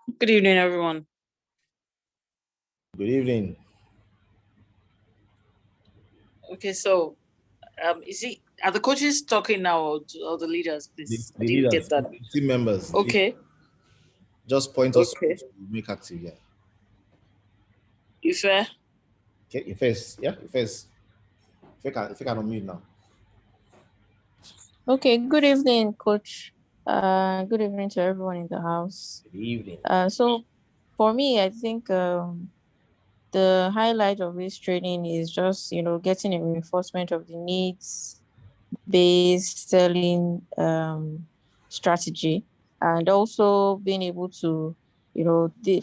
Good evening, everyone. Good evening. Okay, so are the coaches talking now or the leaders, The, please? I the didn't leaders, get that. team members, Okay, just point us okay. to make active. Yeah. Ife, Okay, you first. Yeah, you first. If you can unmute now. Okay, good evening, Coach. Good evening to everyone in the house. Good evening. So for me, I think the highlight of this training is just, getting a reinforcement of the needs-based selling strategy, and also being able to,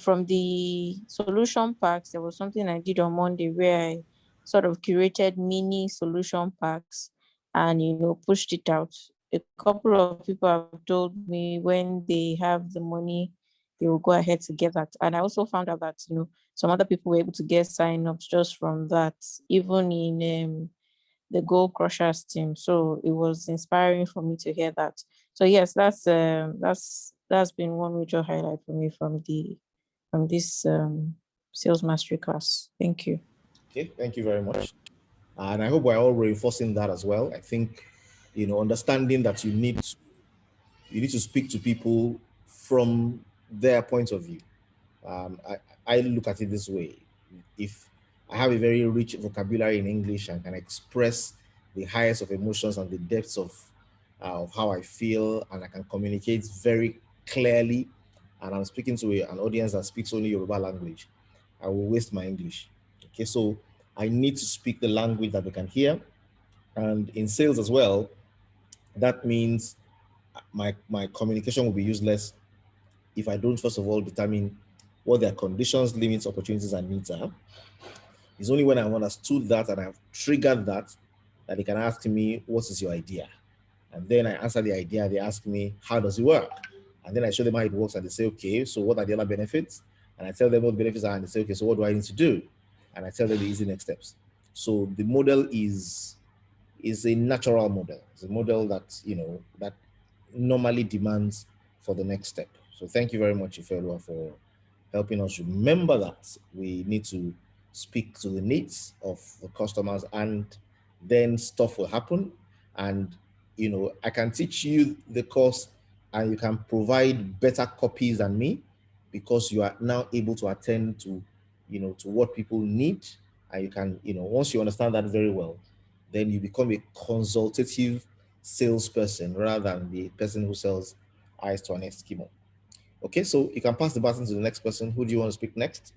from the solution packs, there was something I did on Monday where I sort of curated mini solution packs and, pushed it out. A couple of people have told me when they have the money, they will go ahead to get that. And I also found out that, some other people were able to get sign-ups just from that, even in the Goal Crushers team. So it was inspiring for me to hear that. So yes, that's been one major highlight for me from this sales mastery class. Thank you. Okay, thank you very much. And I hope we're all reinforcing that as well. I think, understanding that you need to speak to people from their point of view. I look at it this way: if I have a very rich vocabulary in English and can express the highest of emotions and the depths of how I feel, and I can communicate very clearly, and I'm speaking to an audience that speaks only Yoruba language, I will waste my English. Okay, so I need to speak the language that they can hear. And in sales as well, that means my communication will be useless if I don't first of all determine what their conditions, limits, opportunities, and needs are. It's only when I've understood that and I've triggered that that they can ask me, what is your idea? And then I answer the idea. They ask me, how does it work? And then I show them how it works, and they say, okay, so what are the other benefits? And I tell them what the benefits are, and they say, okay, so what do I need to do? And I tell them the easy next steps. So the model is a natural model. It's a model that that normally demands for the next step. So thank you very much, Ifelua, for helping us remember that we need to speak to the needs of the customers, and then stuff will happen. And I can teach you the course and you can provide better copies than me, because you are now able to attend to to what people need. And you can, once you understand that very well, then you become a consultative salesperson rather than the person who sells eyes to an Eskimo. Okay, so you can pass the baton to the next person. Who do you want to speak next?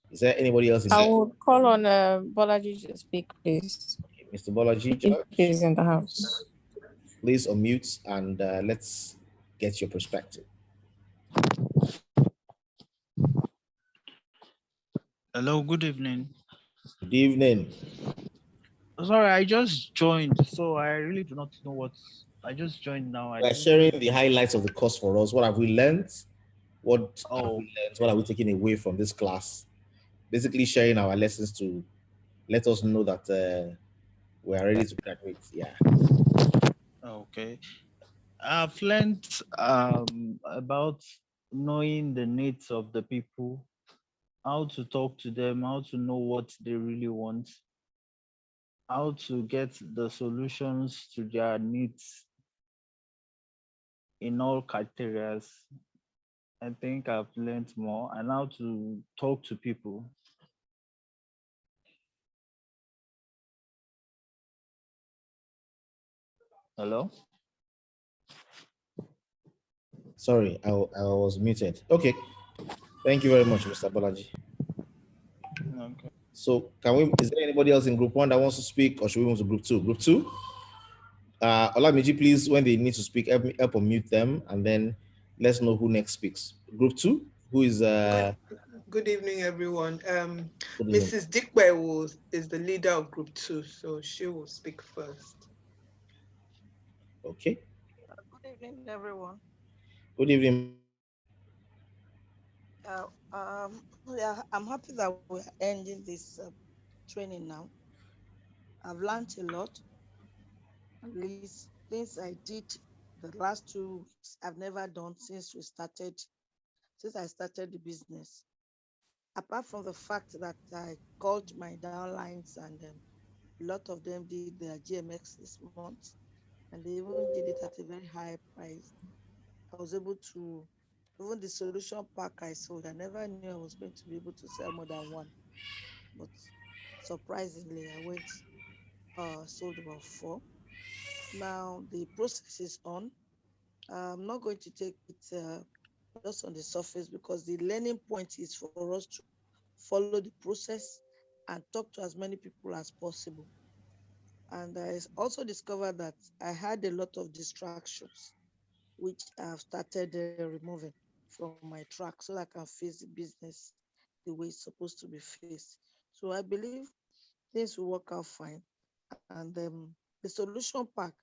Is there anybody else in I the would call on Bolaji to speak, please, Mr. Bolaji if George? he's in the house. Please unmute and let's get your perspective. Hello, good evening. Good evening. Sorry, I just joined, so I really do not know what. I just joined now. We are sharing the highlights of the course for us. What have we learned? What have Oh, we learned? What are we taking away from this class? Basically, sharing our lessons to let us know that we are ready to graduate. Yeah. okay. I've learned about knowing the needs of the people, how to talk to them, how to know what they really want, how to get the solutions to their needs in all criteria. I think I've learned more, and how to talk to people. Hello? Sorry, I was muted. Okay. Thank you very much, Mr. Bolaji. Okay. So is there anybody else in group one that wants to speak, or should we move to group two? Group two? Olamiji, please, when they need to speak, help unmute them, and then let's know who next speaks. Group two, who is Good evening, everyone. good evening. Mrs. Dikwe is the leader of group two, so she will speak first. Okay. Good evening, everyone. Good evening. I'm happy that we're ending this training now. I've learned a lot, at least things I did the last 2 weeks I've never done since I started the business. Apart from the fact that I called my downlines and a lot of them did their GMX this month, and they even did it at a very high price. I was able to, even the solution pack I sold, I never knew I was going to be able to sell more than one. But surprisingly, I went, sold about four. Now the process is on. I'm not going to take it just on the surface because the learning point is for us to follow the process and talk to as many people as possible. And I also discovered that I had a lot of distractions, which I've started removing from my track so that I can face the business the way it's supposed to be faced. So I believe things will work out fine. And the solution pack,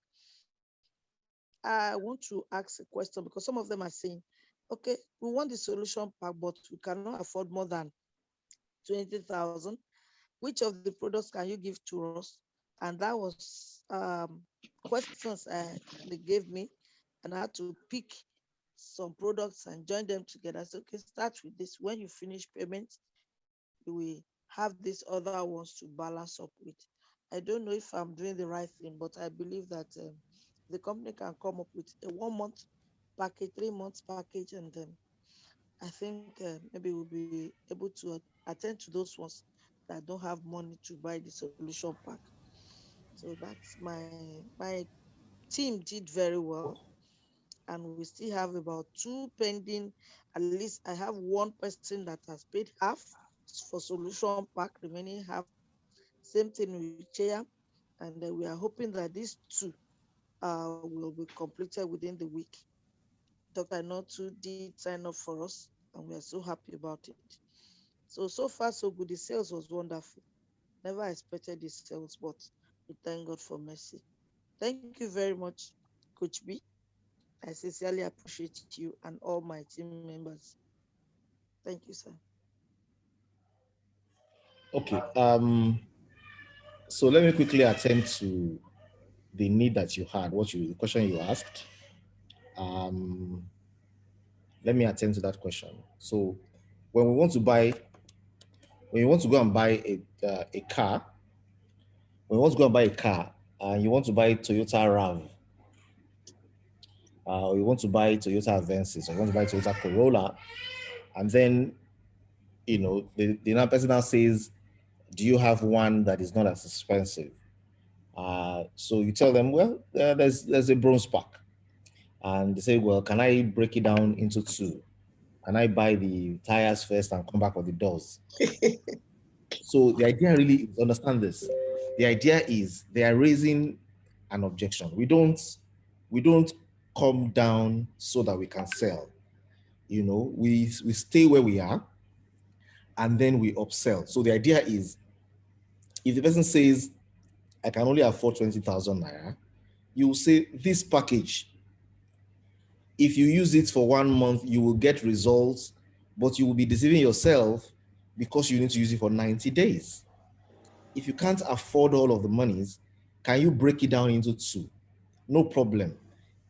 I want to ask a question because some of them are saying, okay, we want the solution pack, but we cannot afford more than 20,000. Which of the products can you give to us? And that was questions they gave me, and I had to pick some products and join them together. So, okay, start with this. When you finish payment, you will have these other ones to balance up with. I don't know if I'm doing the right thing, but I believe that the company can come up with a 1 month package, 3 months package, and I think maybe we'll be able to attend to those ones that don't have money to buy the solution pack. So that's my team did very well, and we still have about two pending. At least I have one person that has paid half for solution pack, remaining half. Same thing with chair, and we are hoping that these two will be completed within the week. Dr. Notu did sign up for us, and we are so happy about it. So far so good. The sales was wonderful. Never expected the sales, but we thank God for mercy. Thank you very much, Coach B. I sincerely appreciate you and all my team members. Thank you, sir. Okay. So let me quickly attend to the need that you had, the question you asked. Um, let me attend to that question. So when we want to buy, when you want to go and buy a car, when you want to go and buy a car and you want to buy Toyota RAV, or you want to buy Toyota Avensis, or you want to buy Toyota Corolla, and then the person now says, do you have one that is not as expensive? So you tell them, well, there's a bronze pack. And they say, well, can I break it down into two? Can I buy the tires first and come back with the doors? So the idea really is, understand this. The idea is they are raising an objection. We don't come down so that we can sell. We stay where we are and then we upsell. So the idea is, if the person says, I can only afford 20,000 naira, you will say, this package, if you use it for 1 month, you will get results, but you will be deceiving yourself because you need to use it for 90 days. If you can't afford all of the monies, can you break it down into two? No problem.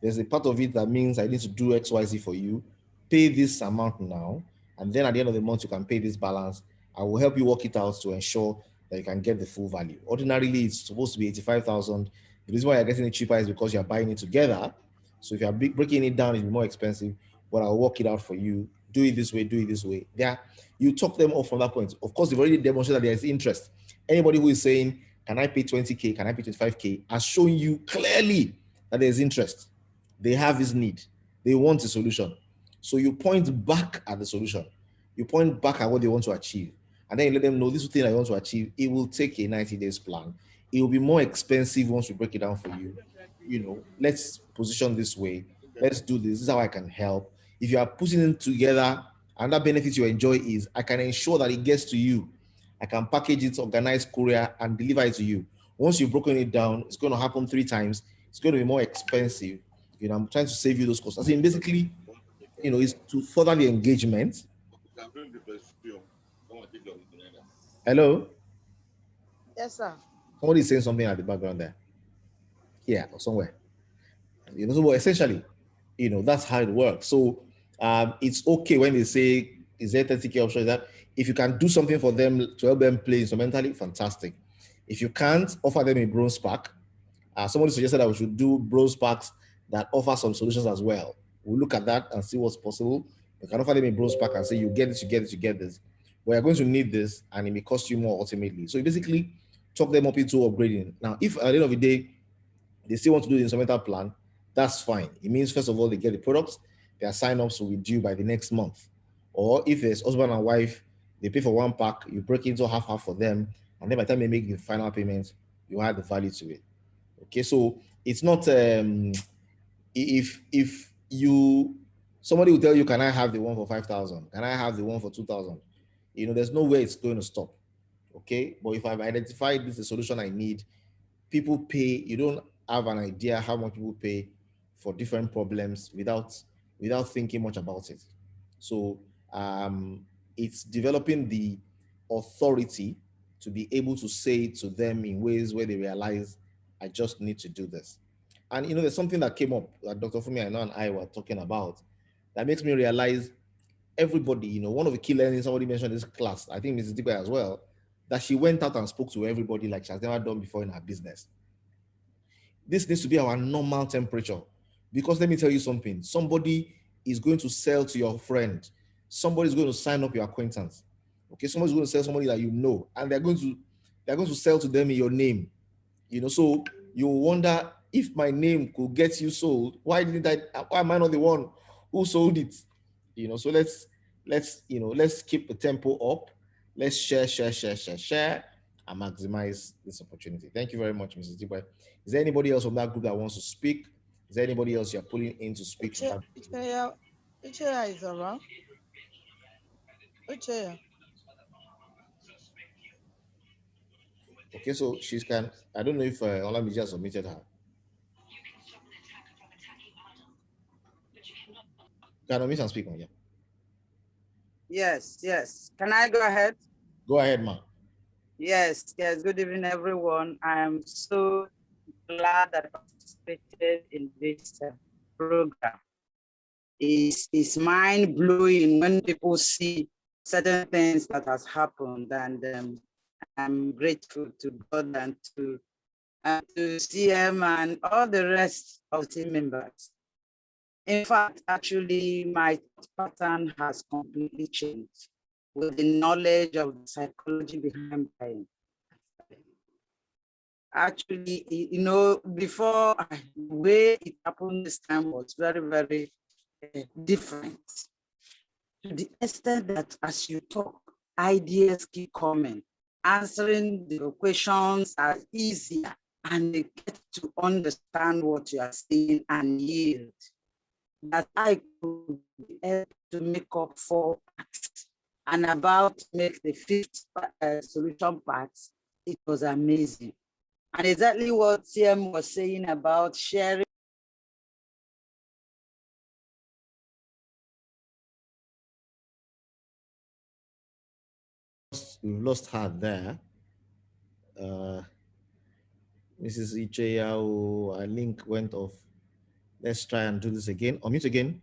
There's a part of it that means I need to do XYZ for you. Pay this amount now, and then at the end of the month, you can pay this balance. I will help you work it out to ensure that you can get the full value. Ordinarily, it's supposed to be 85,000. The reason why you're getting it cheaper is because you're buying it together. So if you're breaking it down, it'll be more expensive, but I'll work it out for you. Do it this way, do it this way. Yeah, you talk them off from that point. Of course, they've already demonstrated that there is interest. Anybody who is saying, can I pay 20K, can I pay 25K, has shown you clearly that there's interest. They have this need. They want a solution. So you point back at the solution. You point back at what they want to achieve. And then you let them know, this thing I want to achieve, it will take a 90 days plan. It will be more expensive once we break it down for you. Let's position this way. Let's do this. This is how I can help. If you are putting it together, another benefit you enjoy is I can ensure that it gets to you. I can package it, organize courier, and deliver it to you. Once you've broken it down, it's going to happen 3 times. It's going to be more expensive. I'm trying to save you those costs. I mean, basically, is to further the engagement. Hello? Yes, sir. Somebody is saying something at the background there. Here or somewhere. So but essentially, that's how it works. So it's okay when they say, is there 30K option? Is that if you can do something for them to help them play instrumentally, fantastic. If you can't, offer them a bronze pack. Somebody suggested that we should do bronze packs that offer some solutions as well. We'll look at that and see what's possible. You can offer them a bronze pack and say, you get this, you get this, you get this. But you're going to need this and it may cost you more ultimately. So you basically talk them up into upgrading. Now, if at the end of the day, they still want to do the instrumental plan, that's fine. It means, first of all, they get the products, their sign-ups will be due by the next month. Or if there's husband and wife, they pay for one pack, you break into half for them, and then by the time they make the final payment, you add the value to it. Okay, so it's not if you somebody will tell you, can I have the one for 5,000? Can I have the one for 2,000? There's no way it's going to stop. Okay, but if I've identified this is a solution I need, people pay. You don't have an idea how much people pay for different problems without thinking much about it. So it's developing the authority to be able to say it to them in ways where they realize, I just need to do this. And there's something that came up that Dr. Fumi and I were talking about that makes me realize everybody, one of the key learnings somebody mentioned in this class, I think Mrs. Digwe as well, that she went out and spoke to everybody like she has never done before in her business. This needs to be our normal temperature, because let me tell you something, somebody is going to sell to your friend, somebody's going to sign up your acquaintance. Okay, somebody's going to sell somebody that and they're going to sell to them in your name. So you wonder, if my name could get you sold, why am I not the one who sold it? So let's keep the tempo up. Let's share, and maximize this opportunity. Thank you very much, Mrs. Dibwe. Is there anybody else from that group that wants to speak? Is there anybody else you're pulling in to speak? Ichaya is around. Ichaya. Okay, so I don't know if Olamide submitted her. Can I miss and speak on? Yeah. Yes. Can I go ahead? Go ahead, ma. Yes. Good evening, everyone. I'm so glad that I participated in this program. It's mind blowing when people see certain things that has happened, and I'm grateful to God and to CM and all the rest of the team members. In fact, actually, my pattern has completely changed with the knowledge of the psychology behind buying. Actually, before, the way it happened this time was very, very different. To the extent that as you talk, ideas keep coming. Answering the questions are easier, and they get to understand what you are saying and yield. That I could be able to make up 4 parts and about to make the 5th solution part. It was amazing. And exactly what CM was saying about sharing. We've lost her there. Mrs. Icheyao, our link went off. Let's try and do this again. Unmute again.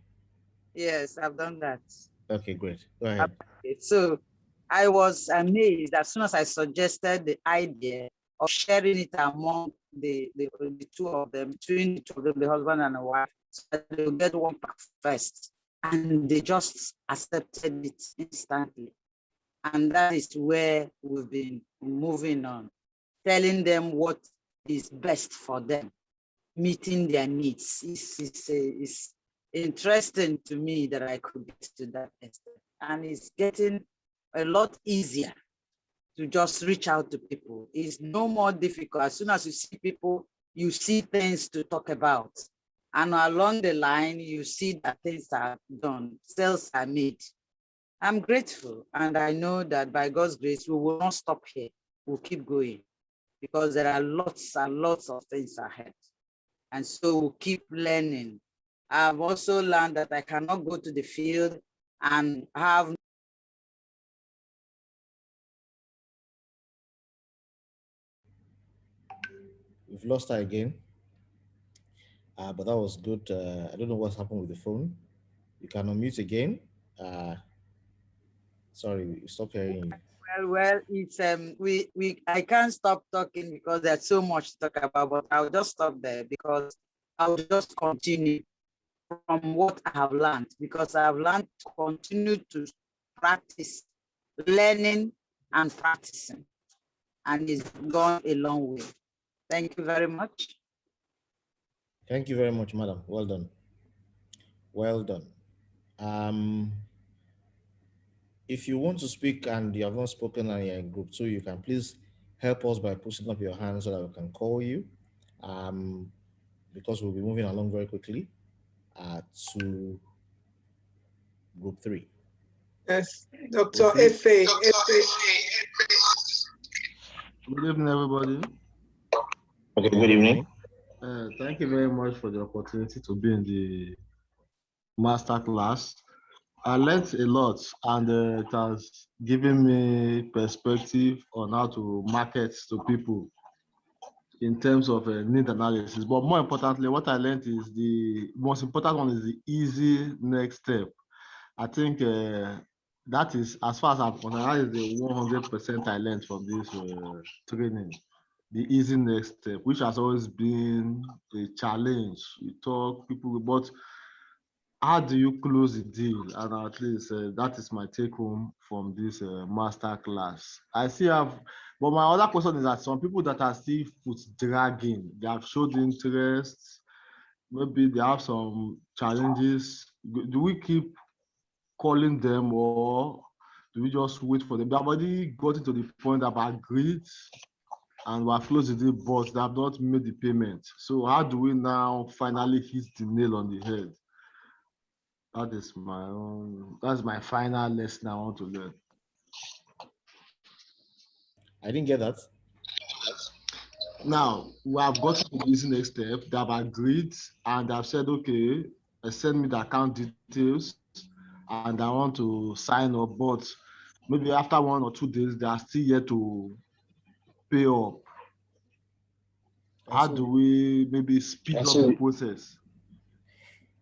Yes, I've done that. Okay, great. Go ahead. Okay, so I was amazed as soon as I suggested the idea of sharing it among the two of them, between the two of them, the husband and the wife, so that they'll get one pack first. And they just accepted it instantly. And that is where we've been moving on, telling them what is best for them, meeting their needs. It's interesting to me that I could get to that extent. And it's getting a lot easier to just reach out to people. It's no more difficult. As soon as you see people, you see things to talk about. And along the line, you see that things are done, sales are made. I'm grateful, and I know that by God's grace, we will not stop here. We'll keep going, because there are lots and lots of things ahead. And so we'll keep learning. I've also learned that I cannot go to the field and have. We've lost her again. But that was good. I don't know what's happened with the phone. You can unmute again. Sorry, we stopped hearing you. Well, it's I can't stop talking because there's so much to talk about, but I'll just stop there because I'll just continue from what I have learned, because I have learned to continue to practice learning and practicing, and it's gone a long way. Thank you very much. Thank you very much, madam. Well done. Well done. If you want to speak and you have not spoken and you're in group 2, you can please help us by pushing up your hand so that we can call you. Because we'll be moving along very quickly to group 3. Yes, Dr. Efe. Good evening, everybody. Okay, good evening. Thank you very much for the opportunity to be in the master class. I learned a lot, and it has given me perspective on how to market to people in terms of need analysis. But more importantly, what I learned is the most important one is the easy next step. I think that is, as far as I'm concerned, that is the 100% I learned from this training. The easy next step, which has always been a challenge. You talk people, but how do you close the deal? And at least that is my take home from this master class. I still have, but my other question is that some people that are still foot dragging, they have showed interest, maybe they have some challenges. Do we keep calling them, or do we just wait for them? They have already gotten to the point that I've agreed and we have closed the deal, but they have not made the payment. So how do we now finally hit the nail on the head? That's my final lesson I want to learn. I didn't get that. Now we have gotten to this next step. They have agreed and they've said, okay, send me the account details and I want to sign up, but maybe after 1 or 2 days, they are still yet to pay up. How do we maybe speed up the process?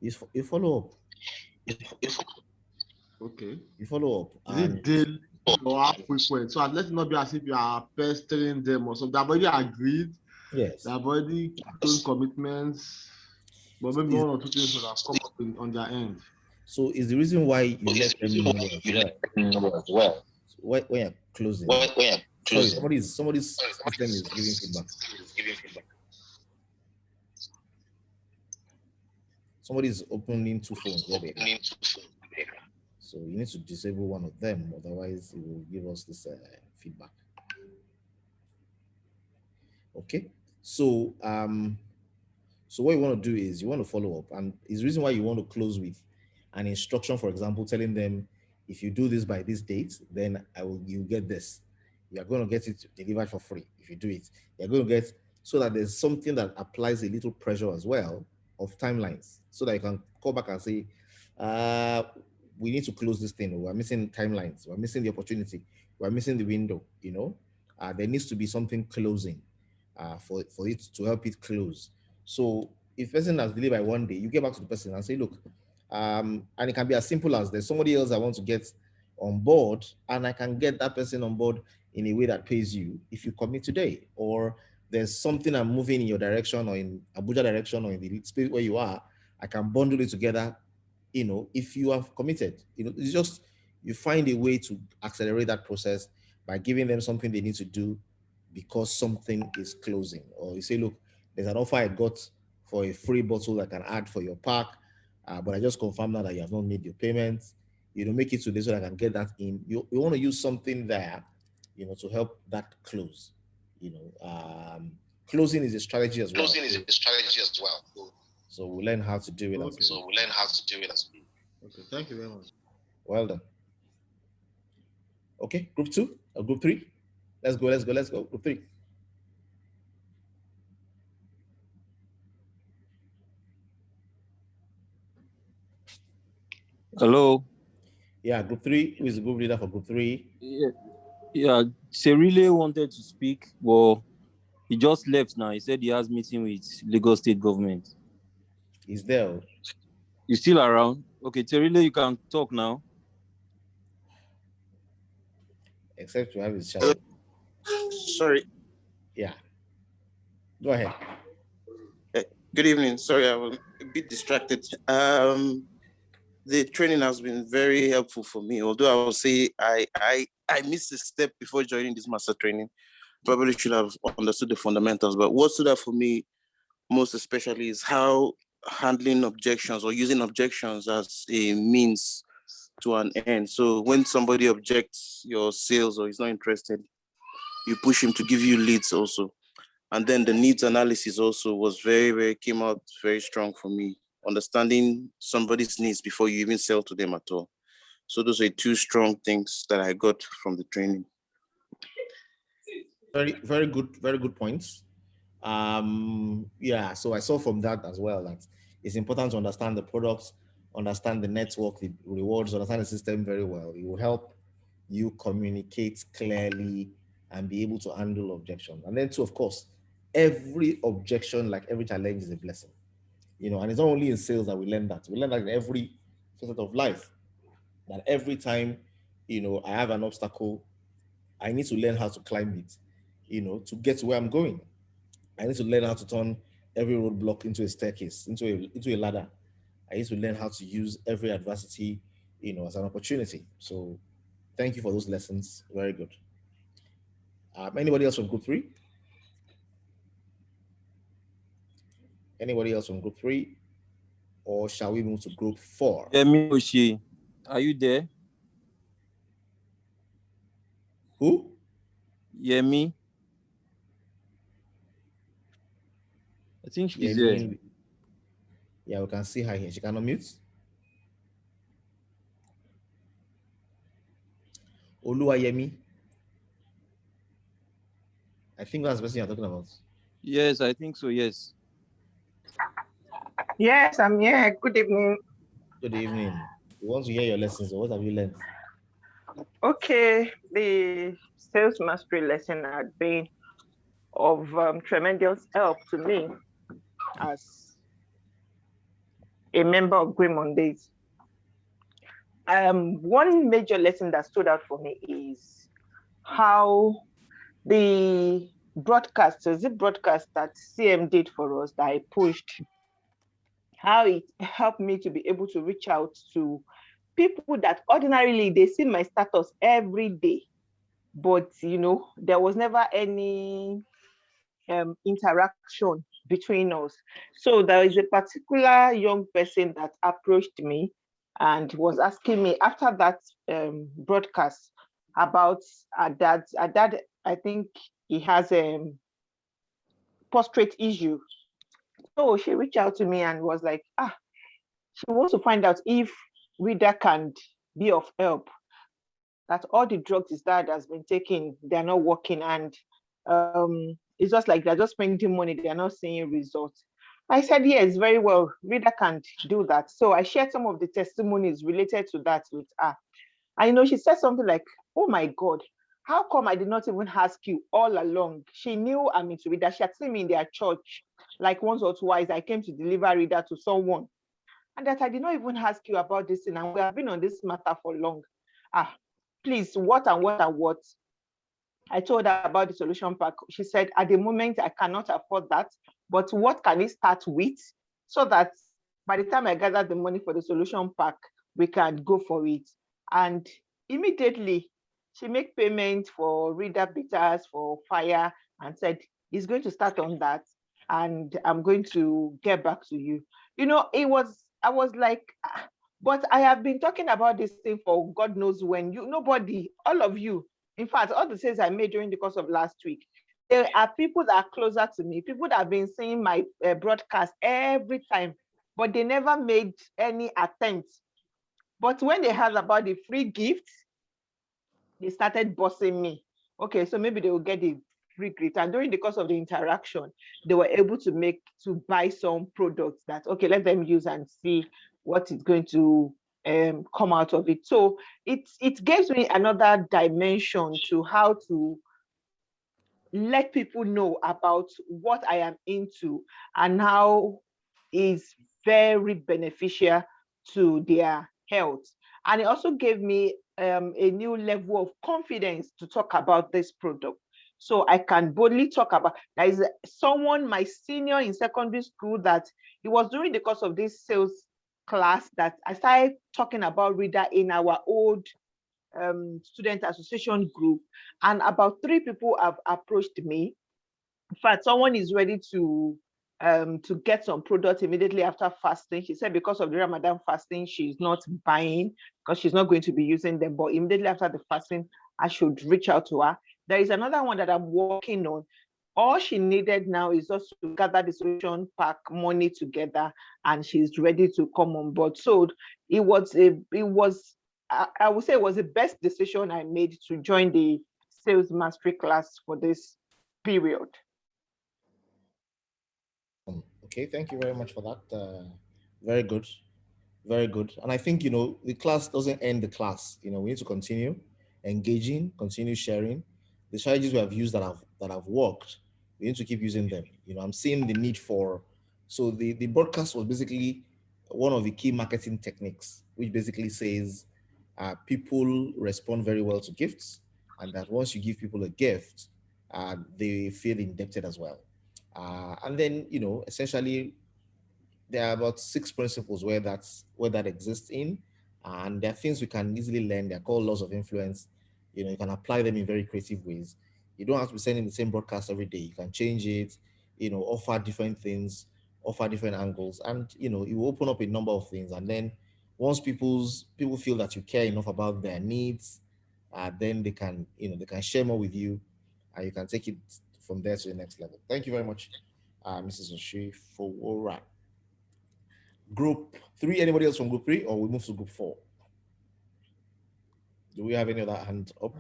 You follow up. Okay. You follow up. Is it daily or how frequent? So let it not be as if you are pestering them or something. They've already agreed. Yes. They've already done commitments, but maybe 1 or 2 things will have come up on their end. So is the reason why you let them know as well. So when you're closing. Sorry, somebody's system is giving feedback. Somebody's opening 2 phones. So you need to disable one of them, otherwise it will give us this feedback. Okay, so what you want to do is you want to follow up, and it's the reason why you want to close with an instruction, for example, telling them if you do this by this date, then you get this. You are going to get it delivered for free. If you do it, you're going to get, so that there's something that applies a little pressure as well of timelines, so that you can call back and say, we need to close this thing. We're missing timelines. We're missing the opportunity. We're missing the window. There needs to be something closing for it to help it close. So if person has delivered by 1 day, you get back to the person and say, look, and it can be as simple as there's somebody else I want to get on board, and I can get that person on board in a way that pays you if you commit today. Or there's something I'm moving in your direction, or in Abuja direction, or in the space where you are, I can bundle it together, if you have committed. It's just, you find a way to accelerate that process by giving them something they need to do because something is closing. Or you say, look, there's an offer I got for a free bottle I can add for your pack, but I just confirmed now that you have not made your payments. Make it today so I can get that in. You want to use something there, to help that close. Closing is a strategy as well. So we'll learn how to do it. Okay, thank you very much. Well done. Okay, group 2 or group 3? Let's go. Group 3. Hello. Yeah, group 3. Who is the group leader for group 3? Yeah. Serile wanted to speak, but he just left now. He said he has meeting with Lagos State government. He's there. You still around? Okay, Terile, you can talk now. Except to have his shadow. Sorry. Yeah. Go ahead. Good evening. Sorry, I was a bit distracted. The training has been very helpful for me. Although I will say I missed a step before joining this master training. Probably should have understood the fundamentals. But what stood out for me most especially is how handling objections or using objections as a means to an end. So when somebody objects your sales or is not interested, you push him to give you leads also. And then the needs analysis also was came out very strong for me. Understanding somebody's needs before you even sell to them at all. So those are two strong things that I got from the training. Very good points. Yeah, so I saw from that as well that it's important to understand the products, understand the network, the rewards, understand the system very well. It will help you communicate clearly and be able to handle objections. And then too, of course, every objection, like every challenge, is a blessing. And it's not only in sales that we learn that. We learn that in every facet of life. That every time, I have an obstacle, I need to learn how to climb it, to get to where I'm going. I need to learn how to turn every roadblock into a staircase, into a ladder. I need to learn how to use every adversity, as an opportunity. So thank you for those lessons. Very good. Anybody else from group 3? Anybody else from group 3? Or shall we move to group 4? Yemi Oshie, are you there? Who? Yemi. I think she's there. Yeah, we can see her here. She can unmute. Olua Yemi. I think that's the person you're talking about. Yes, I think so, yes. Yes, I'm here. Good evening. Good evening. We want to hear your lessons. What have you learned? Okay, the sales mastery lesson had been of tremendous help to me as a member of Green Mondays. One major lesson that stood out for me is how the broadcast that CM did for us, that I pushed, how it helped me to be able to reach out to people that ordinarily they see my status every day, but there was never any interaction between us. So there is a particular young person that approached me and was asking me after that broadcast about her dad. I think he has a prostate issue. So she reached out to me and was like, she wants to find out if Rita can be of help, that all the drugs his dad has been taking, they're not working, and it's just like they're just spending money, they're not seeing results. I said, yes, very well, Rita can do that. So I shared some of the testimonies related to that with her. And she said something like, oh my God, how come I did not even ask you all along? She knew I'm into Rita. She had seen me in their church like once or twice. I came to deliver Rita to someone. And that I did not even ask you about this thing. And we have been on this matter for long. Please, what and what and what? I told her about the solution pack. She said, at the moment, I cannot afford that. But what can it start with? So that by the time I gather the money for the solution pack, we can go for it. And immediately, she made payment for reader bitters, for fire, and said, he's going to start on that. And I'm going to get back to you. I was like, but I have been talking about this thing for God knows when. Nobody, all of you, in fact, all the sales I made during the course of last week, there are people that are closer to me, people that have been seeing my broadcast every time, but they never made any attempt. But when they heard about the free gift, they started bossing me. Okay, so maybe they will get the free gift. And during the course of the interaction, they were able to buy some products that, okay, let them use and see what is going to come out of it. So it gives me another dimension to how to let people know about what I am into and how is very beneficial to their health. And it also gave me a new level of confidence to talk about this product. So I can boldly talk about. There is someone, my senior in secondary school, that it was during the course of this sales class that I started talking about reader in our old student association group, and about 3 people have approached me. In fact, someone is ready to get some products immediately after fasting. She said because of the Ramadan fasting, she's not buying because she's not going to be using them. But immediately after the fasting, I should reach out to her. There is another one that I'm working on. All she needed now is just to gather the solution pack money together, and she's ready to come on board. So I would say it was the best decision I made to join the sales mastery class for this period. Okay, thank you very much for that. Very good, very good. And I think, the class doesn't end the class. We need to continue engaging, continue sharing the strategies we have used that have worked. We need to keep using them. I'm seeing the need for. So the broadcast was basically one of the key marketing techniques, which basically says people respond very well to gifts, and that once you give people a gift, they feel indebted as well. And then, essentially, there are about 6 principles where that exists in, and there are things we can easily learn. They're called laws of influence. You can apply them in very creative ways. You don't have to be sending the same broadcast every day. You can change it, offer different things, offer different angles, and it will open up a number of things. And then once people feel that you care enough about their needs, then they can share more with you, and you can take it from there to the next level. Thank you very much, Mrs. Oshie Fowora. Group 3, anybody else from group 3, or we move to group 4? Do we have any other hands up?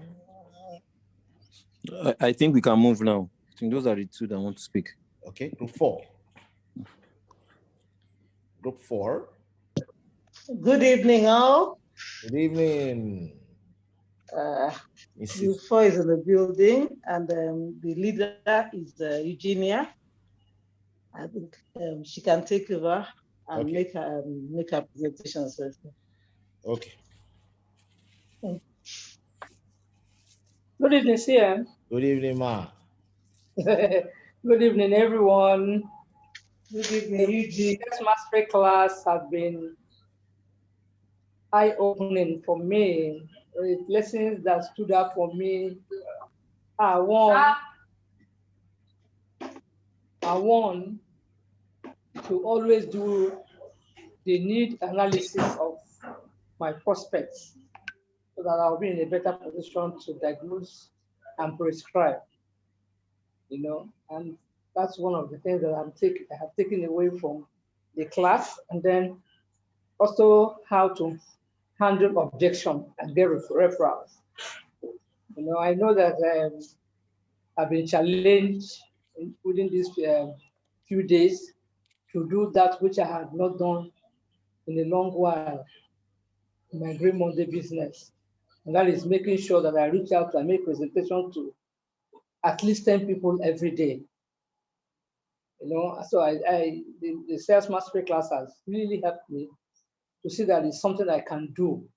I think we can move now. I think those are the 2 that want to speak. Okay, group 4. Group 4. Good evening, all. Good evening. Group 4 is in the building, and the leader is Eugenia. I think she can take over and make her presentation. Okay. Good evening, CM. Good evening, Ma. Good evening, everyone. Good evening. The Sales Mastery class has been eye-opening for me. The lessons that stood out for me are one, to always do the need analysis of my prospects so that I'll be in a better position to diagnose and prescribe, and that's one of the things that I have taken away from the class. And then also how to handle objection and get referrals. I know that I've been challenged within these few days to do that which I had not done in a long while in my Green Monday business. And that is making sure that I reach out and make presentation to at least 10 people every day. So the Sales Mastery class has really helped me to see that it's something I can do,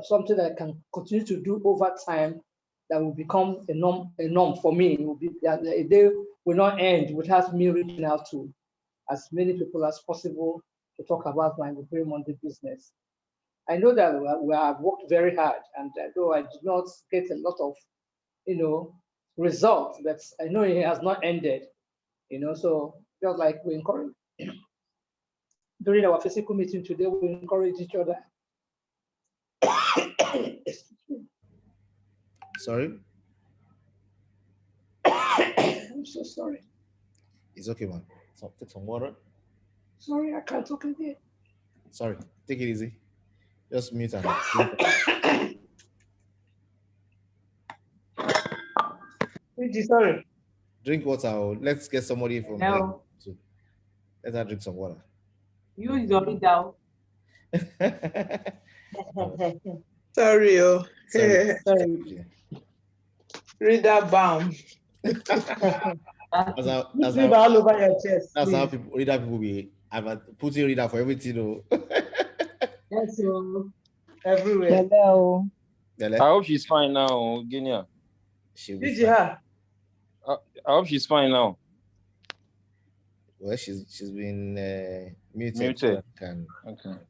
something that I can continue to do over time, that will become a norm for me. It will be that a day will not end without me reaching out to as many people as possible to talk about my Green Monday business. I know that we have worked very hard, and though I did not get a lot of, results, but I know it has not ended. So just like we encourage during our physical meeting today, we encourage each other. Sorry? I'm so sorry. It's okay, man. So take some water. Sorry, I can't talk again. Sorry, take it easy. Just mute and sorry. Drink water. Let's get somebody from No. here. Let her drink some water. You is already down. Sorry, oh. Sorry. Reader balm. That's how all over your chest. That's how people be I've put in reader for everything. Yes, so everywhere. Hello. I hope she's fine now, Guinea. She'll be Did you fine. have? I hope she's fine now. Well, she's been muted. Muted. So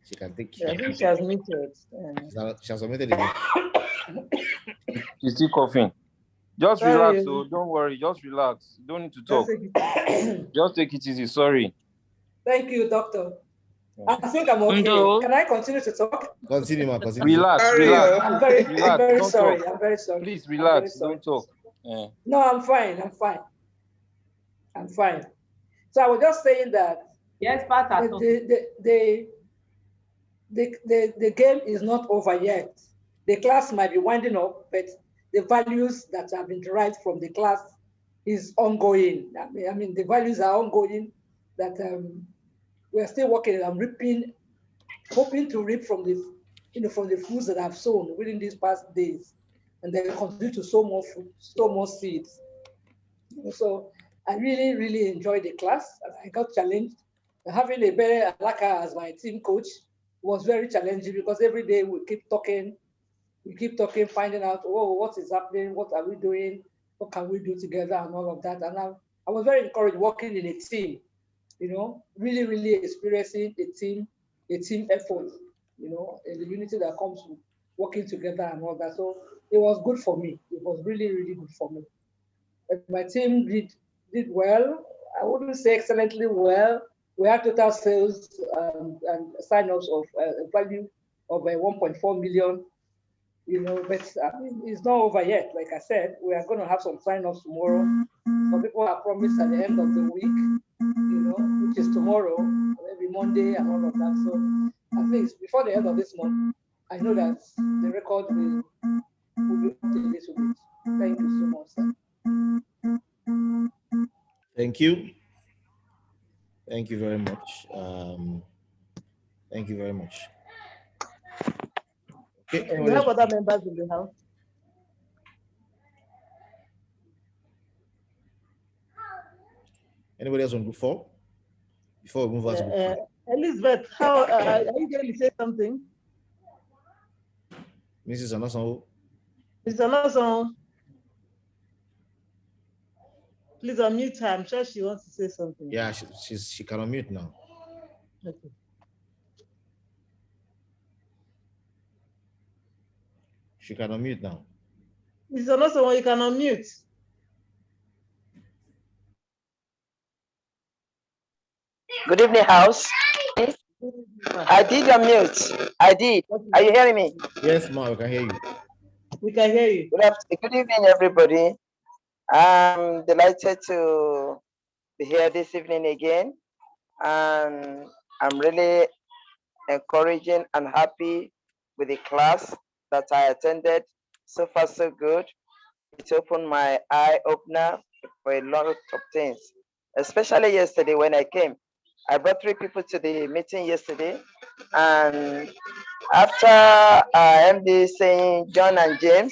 she can take care. I think she has muted. She has submitted again. She's still coughing. Just Sorry. relax, so don't worry. Just relax. You don't need to talk. Just take it easy. Sorry. Thank you, doctor. I think I'm okay. Can I continue to talk? Continue, ma. Continue. Relax. I'm very Don't sorry. talk. I'm very sorry. Please relax. Don't talk. No, I'm fine. I'm fine. So I was just saying that yes, the game is not over yet. The class might be winding up, but the values that have been derived from the class is ongoing. I mean, the values are ongoing. That we're still working and hoping to reap from the, from the fruits that I've sown within these past days, and then continue to sow more fruit, sow more seeds. So I really, really enjoyed the class. I got challenged. Having a better Alaka as my team coach was very challenging because every day we keep talking, finding out, oh, what is happening, what are we doing, what can we do together, and all of that. And I was very encouraged working in a team, really, really experiencing a team effort, and the unity that comes with working together and all that. So it was good for me. It was really, really good for me. My team did well. I wouldn't say excellently well. We had total sales and sign-ups of value of 1.4 million. But it's not over yet. Like I said, we are going to have some sign-ups tomorrow. Some people are promised at the end of the week, which is tomorrow, maybe Monday and all of that. So at least before the end of this month, I know that the record will be up a little bit. Thank you so much, sir. Thank you. Thank you very much. Thank you very much. Okay. We have other members in the house. Anybody else on group 4? Before we move on to group 5. Elizabeth, how are you going to say something? Mrs. Anason. Mrs. Anason, please unmute her. I'm sure she wants to say something. Yeah, she can unmute now. Okay. She can unmute now. Mrs. Anason, you can unmute. Good evening, house. I did unmute. I did. Are you hearing me? Yes, ma, we can hear you. We can hear you. Good evening, everybody. I'm delighted to be here this evening again. And I'm really encouraging and happy with the class that I attended. So far, so good. It opened my eye opener for a lot of things, especially yesterday when I came. I brought 3 people to the meeting yesterday, and after MD saying John and James,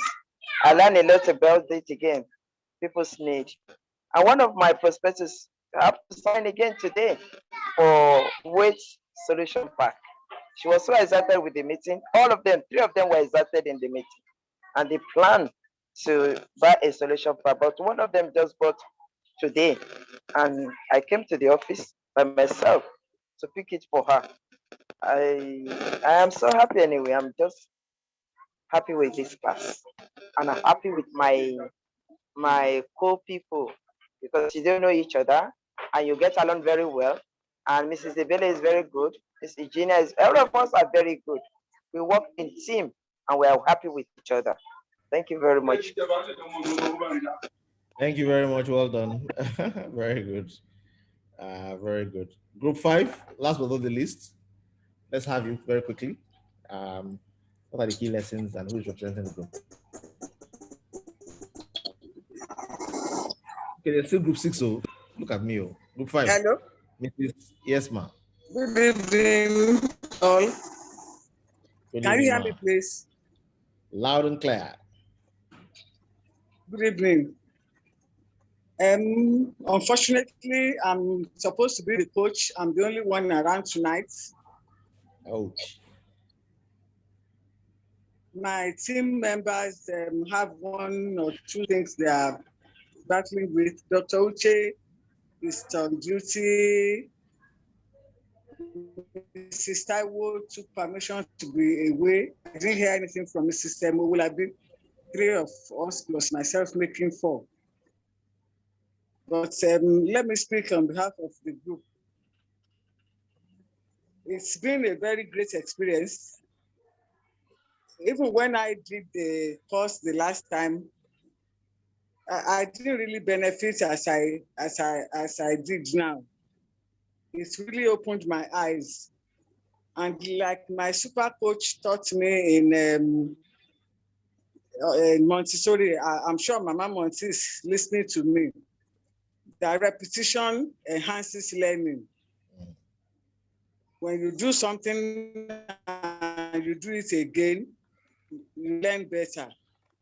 I learned a lot about it again, people's need. And one of my prospectors have to sign again today for Weight Solution Pack. She was so excited with the meeting. All of them, 3 of them were excited in the meeting, and they planned to buy a solution pack, but one of them just bought today, and I came to the office by myself to pick it for her. I am so happy anyway. I'm just happy with this class, and I'm happy with my co-people because you don't know each other and you get along very well. And Mrs. Ibele is very good. Miss Eugenia is, all of us are very good. We work in team and we are happy with each other. Thank you very much. Thank you very much. Well done. Very good. Very good. Group 5, last but not the least. Let's have you very quickly. What are the key lessons and who is representing the group? Okay, there's still group 6, so look at me. Group 5. Hello. Mrs. Yes, ma. Good evening, all. Can you hear me, please? Loud and clear. Good evening. Unfortunately, I'm supposed to be the coach. I'm the only one around tonight. Ouch. My team members have one or two things they are battling with. Dr. Uche is on duty. Mrs. Taiwo took permission to be away. I didn't hear anything from Mrs. Temo. Will I be three of us plus myself making four? But let me speak on behalf of the group. It's been a very great experience. Even when I did the course the last time, I didn't really benefit as I did now. It's really opened my eyes. And like my super coach taught me in Montessori, I'm sure Mama Monty is listening to me, that repetition enhances learning. When you do something and you do it again, you learn better.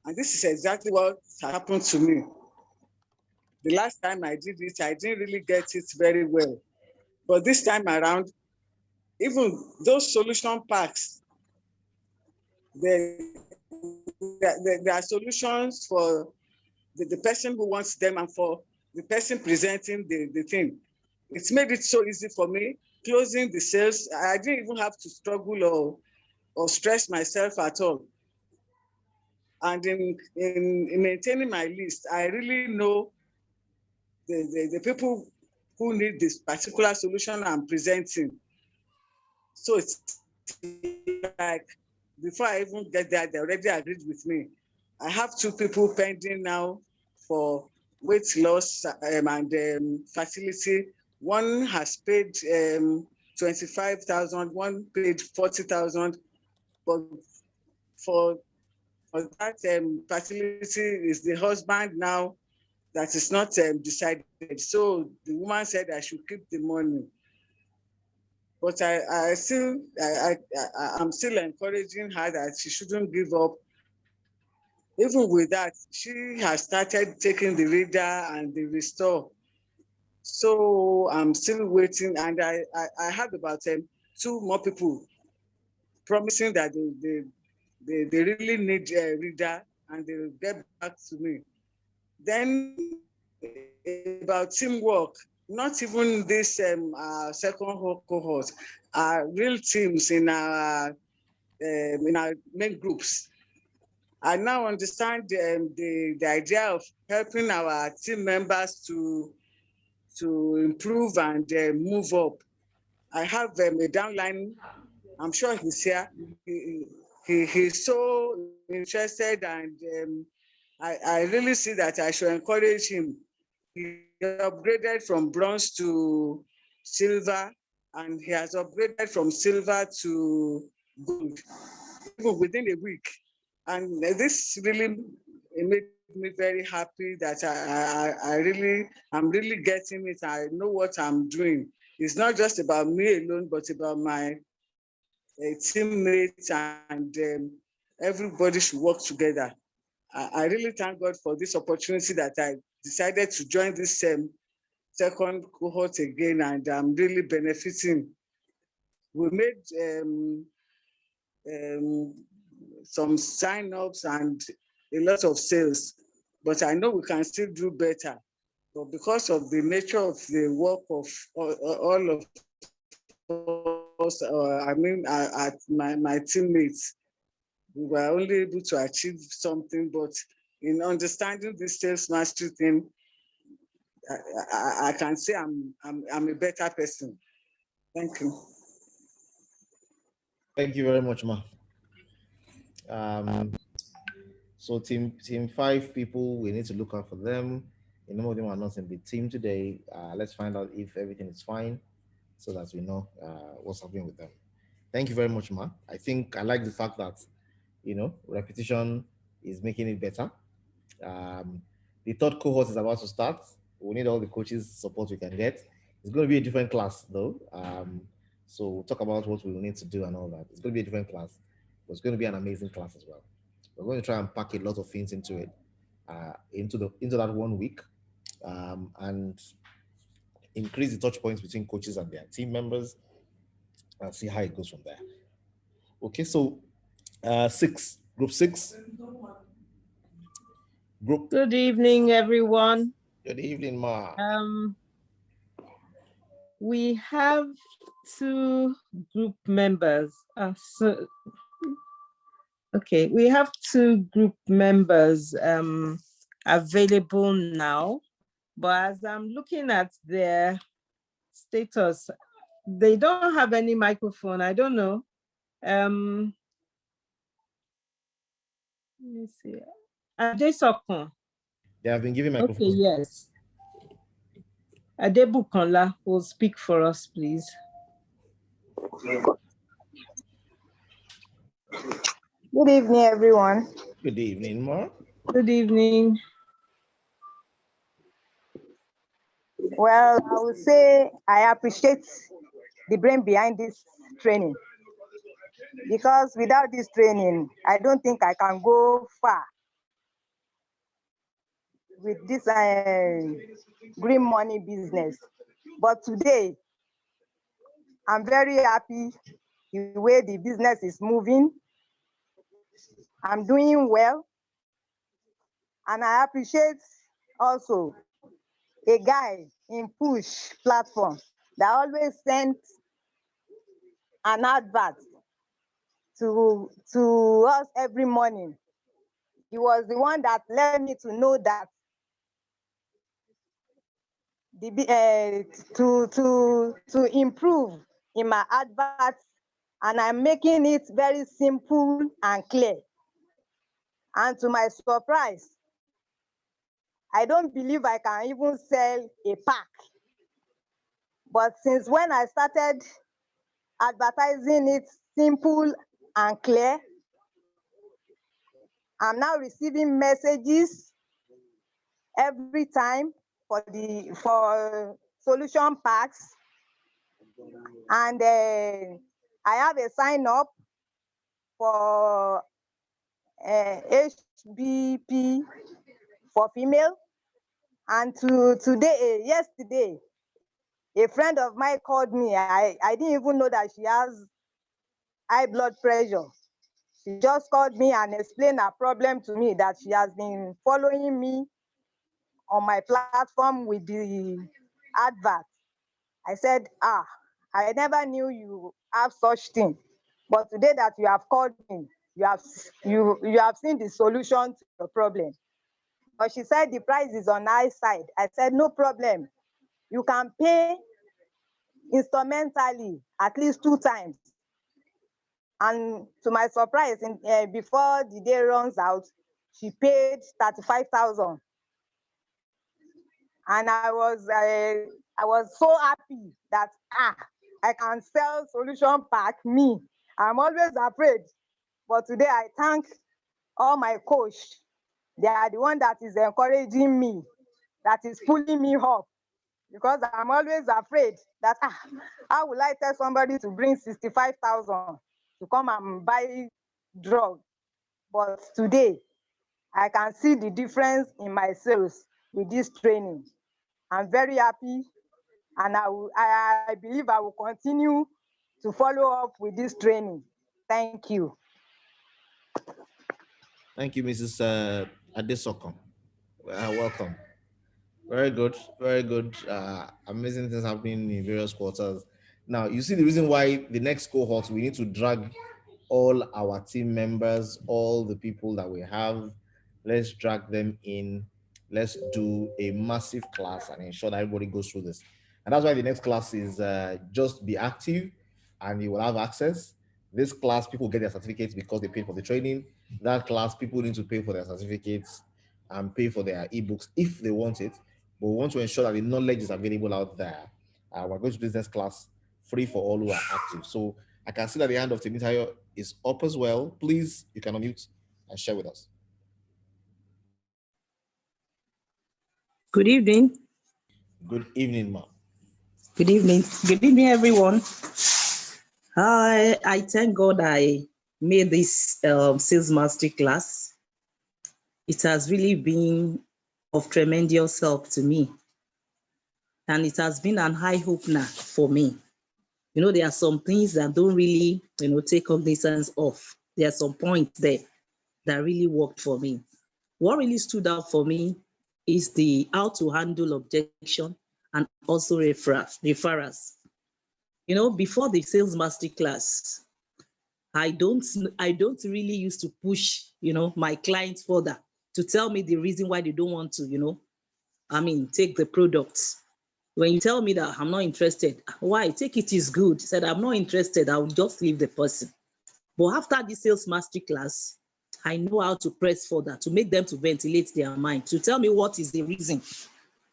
And this is exactly what happened to me. The last time I did it, I didn't really get it very well. But this time around, even those solution packs, there are solutions for the person who wants them and for the person presenting the thing. It's made it so easy for me. Closing the sales, I didn't even have to struggle or stress myself at all. And in maintaining my list, I really know the people who need this particular solution I'm presenting. So it's like, before I even get there, they already agreed with me. I have two people pending now for weight loss and fertility. One has paid 25,000, one paid 40,000, but for that fertility is the husband now that is not decided. So the woman said I should keep the money. But I'm still encouraging her that she shouldn't give up. Even with that, she has started taking the reader and the restore. So I'm still waiting, and I have about two more people promising that they really need a reader and they'll get back to me. Then about teamwork, not even this second cohort, real teams in our main groups. I now understand the idea of helping our team members to improve and move up. I have a downline. I'm sure he's here. He's so interested, and I really see that I should encourage him. He upgraded from bronze to silver, and he has upgraded from silver to gold, even within a week. And this really made me very happy that I'm really getting it. I know what I'm doing. It's not just about me alone, but about my teammates, and everybody should work together. I really thank God for this opportunity that I decided to join this second cohort again, and I'm really benefiting. We made some sign-ups and a lot of sales, but I know we can still do better. But because of the nature of the work of all of us, at my teammates, we were only able to achieve something. But in understanding this sales mastery thing, I can say I'm a better person. Thank you. Thank you very much, Ma. So team 5 people, we need to look out for them. A number of them are not in the team today. Let's find out if everything is fine, so that we know what's happening with them. Thank you very much, Ma. I think I like the fact that repetition is making it better. The third cohort is about to start. We need all the coaches' support we can get. It's going to be a different class, though. So we'll talk about what we will need to do and all that. It's going to be a different class, but it's going to be an amazing class as well. We're going to try and pack a lot of things into it, into that 1 week. and increase the touch points between coaches and their team members and see how it goes from there. Okay, so group six. Good evening, everyone. Good evening, Ma. We have two group members. Okay, we have two group members available now, but as I'm looking at their status, they don't have any microphone. I don't know. Let me see. Adesokun. They have been given microphone. Okay, yes. Adebukola will speak for us, please. Good evening, everyone. Good evening, Ma. Good evening. Well, I would say I appreciate the brain behind this training, because without this training, I don't think I can go far with this green money business. But today, I'm very happy the way the business is moving. I'm doing well. And I appreciate also a guy in Push platform that always sent an advert to us every morning. He was the one that led me to know that to improve in my adverts, and I'm making it very simple and clear. And to my surprise, I don't believe I can even sell a pack. But since when I started advertising it simple and clear, I'm now receiving messages every time for solution packs, and I have a sign up for HBP for female. And yesterday, a friend of mine called me. I didn't even know that she has high blood pressure. She just called me and explained her problem to me, that she has been following me on my platform with the advert. I said, I never knew you have such thing. But today that you have called me, you have seen the solution to your problem. But she said the price is on high side. I said, no problem. You can pay instrumentally at least 2 times. And to my surprise, before the day runs out, she paid 35,000. And I was so happy that I can sell solution pack. Me, I'm always afraid, but today I thank all my coach. They are the one that is encouraging me, that is pulling me up, because I'm always afraid that how will I tell somebody to bring 65,000 to come and buy drug? But today, I can see the difference in my sales with this training. I'm very happy, and I believe I will continue to follow up with this training. Thank you. Thank you, Mrs. Adesokun. Welcome. Very good, very good. Amazing things happening in various quarters. Now, you see the reason why the next cohort, we need to drag all our team members, all the people that we have. Let's drag them in. Let's do a massive class and ensure that everybody goes through this. And that's why the next class is just be active and you will have access. This class, people get their certificates because they paid for the training. That class, people need to pay for their certificates and pay for their ebooks if they want it. But we want to ensure that the knowledge is available out there. We're going to business class free for all who are active. So I can see that the hand of Temitayo is up as well. Please, you can unmute and share with us. Good evening. Good evening, ma'am. Good evening. Good evening, everyone. I thank God I made this sales mastery class. It has really been of tremendous help to me. And it has been an eye-opener for me. You know, there are some things that don't really, take cognizance of. There are some points there that really worked for me. What really stood out for me is the how to handle objection and also referrals. You know, before the sales master class, I don't really used to push, my clients further to tell me the reason why they don't want to, take the products. When you tell me that I'm not interested, why? Take it is good. Said I'm not interested, I will just leave the person. But after the sales mastery class, I know how to press further to make them to ventilate their mind, to tell me what is the reason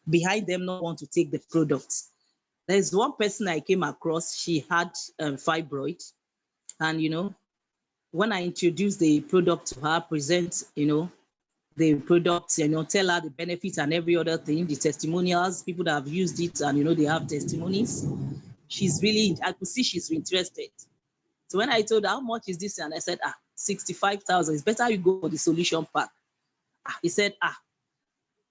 behind them not want to take the products. There's one person I came across, she had fibroid, and when I introduced the product to her, present, the products, tell her the benefits and every other thing, the testimonials, people that have used it and, they have testimonies. She's really, I could see she's interested. So when I told her, how much is this? And I said, 65,000. It's better you go for the solution pack. He said,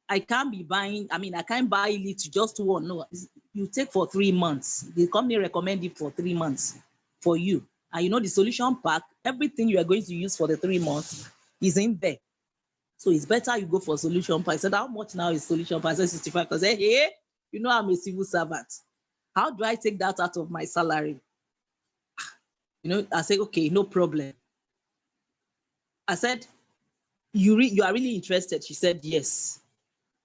I can't be buying, I can't buy it to just one. No, you take for 3 months. The company recommend it for 3 months for you. And the solution pack, everything you are going to use for the 3 months is in there. So it's better you go for solution pack. I said, how much now is solution pack? I said, 65. I said, hey, I'm a civil servant. How do I take that out of my salary? I said, okay, no problem. I said, you are really interested? She said, yes.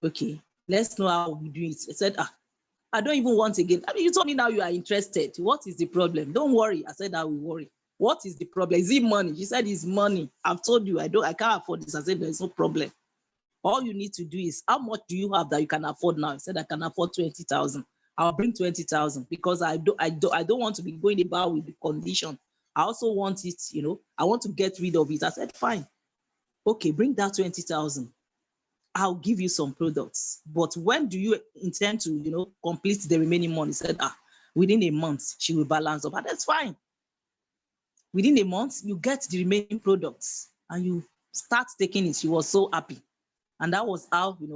Okay, let's know how we do it. I said, I don't even want again. You told me now you are interested. What is the problem? Don't worry. I said, I will worry. What is the problem? Is it money? She said, it's money. I've told you, I can't afford this. I said, there's no problem. All you need to do is, how much do you have that you can afford now? I said, I can afford 20,000. I'll bring 20,000 because I don't want to be going about with the condition. I also want it, I want to get rid of it. I said, fine. Okay, bring that 20,000. I'll give you some products. But when do you intend to, complete the remaining money? He said, within a month, she will balance up. And that's fine. Within a month, you get the remaining products and you start taking it. She was so happy. And that was how, we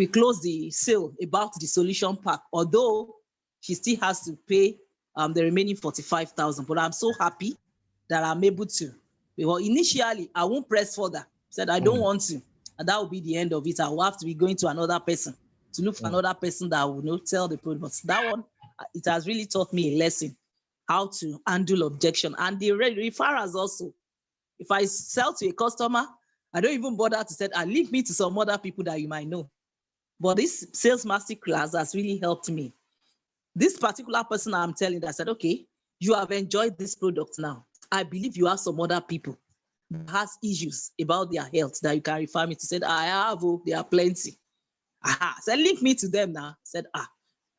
closed the sale about the solution pack, although she still has to pay the remaining 45,000. But I'm so happy that I'm able to. Well, initially, I won't press further. Said I don't want to, and that will be the end of it. I will have to be going to another person to look for another person that will tell the product. That one, it has really taught me a lesson how to handle objection, and the referrals also. If I sell to a customer, I don't even bother to say, link me to some other people that you might know. But this sales master class has really helped me. This particular person I'm telling that said, okay, you have enjoyed this product now. I believe you have some other people that has issues about their health that you can refer me to. Said, I have, there are plenty. Said, link me to them now. Said,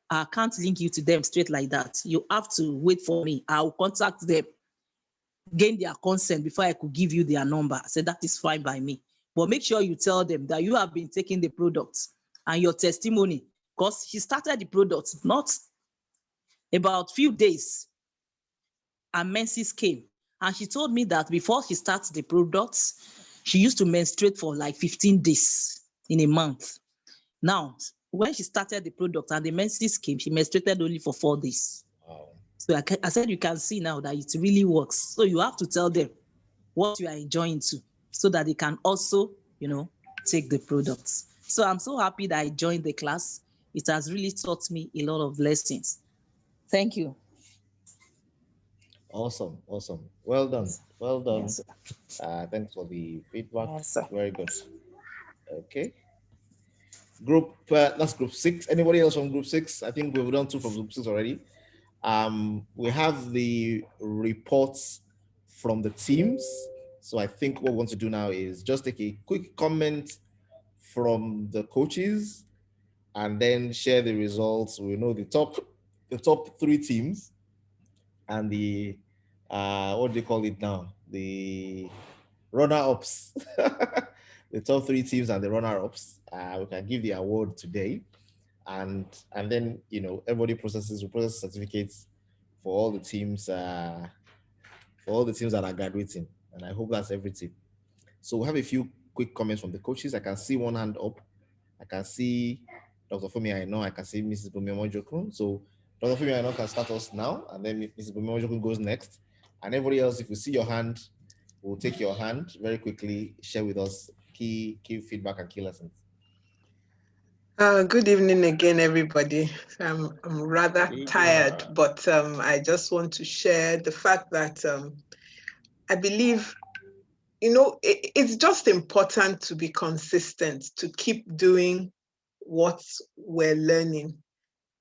I can't link you to them straight like that. You have to wait for me. I'll contact them, gain their consent before I could give you their number. I said, that is fine by me. But make sure you tell them that you have been taking the products and your testimony, because she started the product not about few days, and menses came. And she told me that before she starts the products, she used to menstruate for like 15 days in a month. Now, when she started the product and the menses came, she menstruated only for 4 days. Wow. So I said, you can see now that it really works. So you have to tell them what you are enjoying too, so that they can also, take the products. So I'm so happy that I joined the class. It has really taught me a lot of lessons. Thank you. Awesome. Well done. Well done. Yes, Thanks for the feedback. Yes, Very good. Okay. That's group 6. Anybody else from group 6? I think we've done 2 from group 6 already. We have the reports from the teams. So I think what we want to do now is just take a quick comment from the coaches and then share the results. We know the top 3 teams and the what do they call it now? The runner-ups. The top 3 teams and the runner-ups. We can give the award today. And then everybody process certificates for all the teams that are graduating, and I hope that's every team. So we have a few quick comments from the coaches. I can see one hand up. I can see Dr. Fumi I know. I can see Mrs. Bumimojokun. So Dr. Fumi I know can start us now, and then Mrs. Bumimojokun goes next. And everybody else, if you see your hand, we'll take your hand very quickly, share with us key feedback and key lessons. Good evening again, everybody. I'm rather tired, but I just want to share the fact that I believe, it's just important to be consistent, to keep doing what we're learning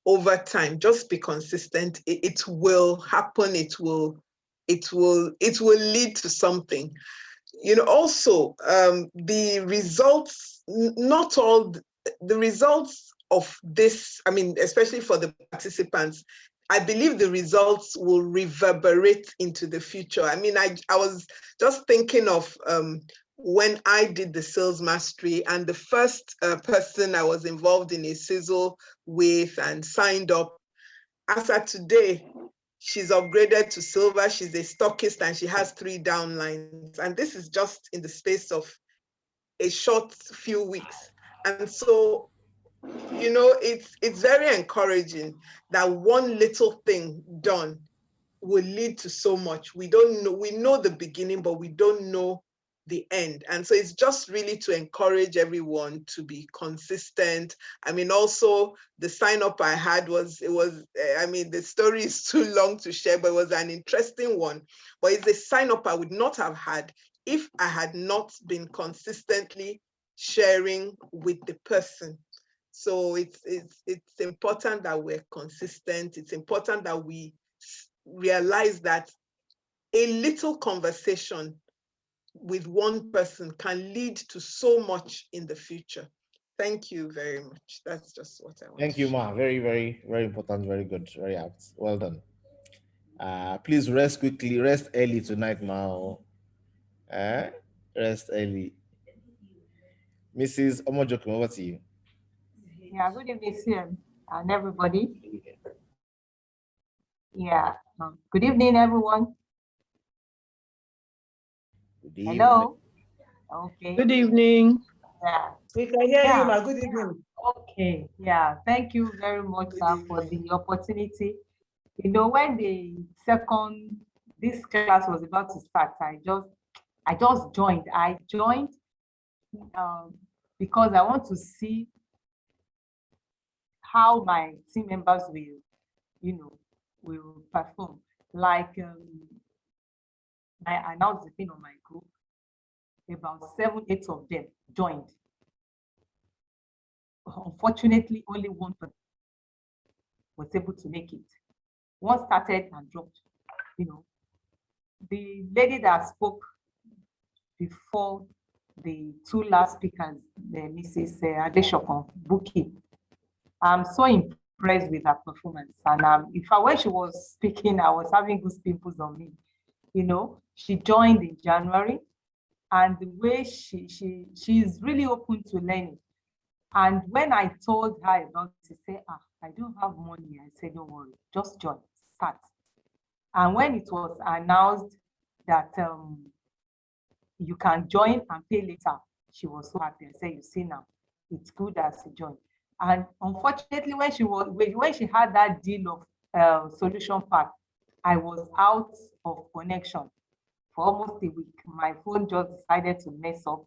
over time. Just be consistent. It will happen. It will lead to something. Also, the results, not all the results of this, especially for the participants, I believe the results will reverberate into the future. I was just thinking of when I did the sales mastery, and the first person I was involved in a sizzle with and signed up, as of today, she's upgraded to silver. She's a stockist and she has 3 downlines. And this is just in the space of a short few weeks. And so, it's very encouraging that one little thing done will lead to so much. We don't know, we know the beginning, but we don't know the end. And so it's just really to encourage everyone to be consistent. Also the sign up I had the story is too long to share, but it was an interesting one. But it's a sign up I would not have had if I had not been consistently sharing with the person. So it's important that we're consistent. It's important that we realize that a little conversation with one person can lead to so much in the future. Thank you very much. That's just what I want. Thank you, Ma. Very, very, very important. Very good. Very apt. Well done. Please rest quickly. Rest early tonight, Ma. Rest early. Mrs. Omojokum, over to you. Yeah, good evening, CM, and everybody. Yeah, good evening, everyone. Good evening. Hello. Okay. Good evening. Yeah. We can hear you, ma. Good evening. Okay. Yeah. Thank you very much, sir, for the opportunity. When this class was about to start, I just joined. I joined because I want to see how my team members will perform. Like I announced the thing on my group. About 7, 8 of them joined. Unfortunately, only one person was able to make it. One started and dropped. The lady that spoke before the 2 last speakers, Mrs. Adeshokon Buki, I'm so impressed with her performance. And when she was speaking, I was having goose pimples on me. She joined in January, and the way she's really open to learning. And when I told her about it, she said, I don't have money. I said, don't worry, just join, start. And when it was announced that you can join and pay later, she was so happy. I said, you see now, it's good as you join. And unfortunately, when she had that deal of solution pack, I was out of connection for almost a week. My phone just decided to mess up.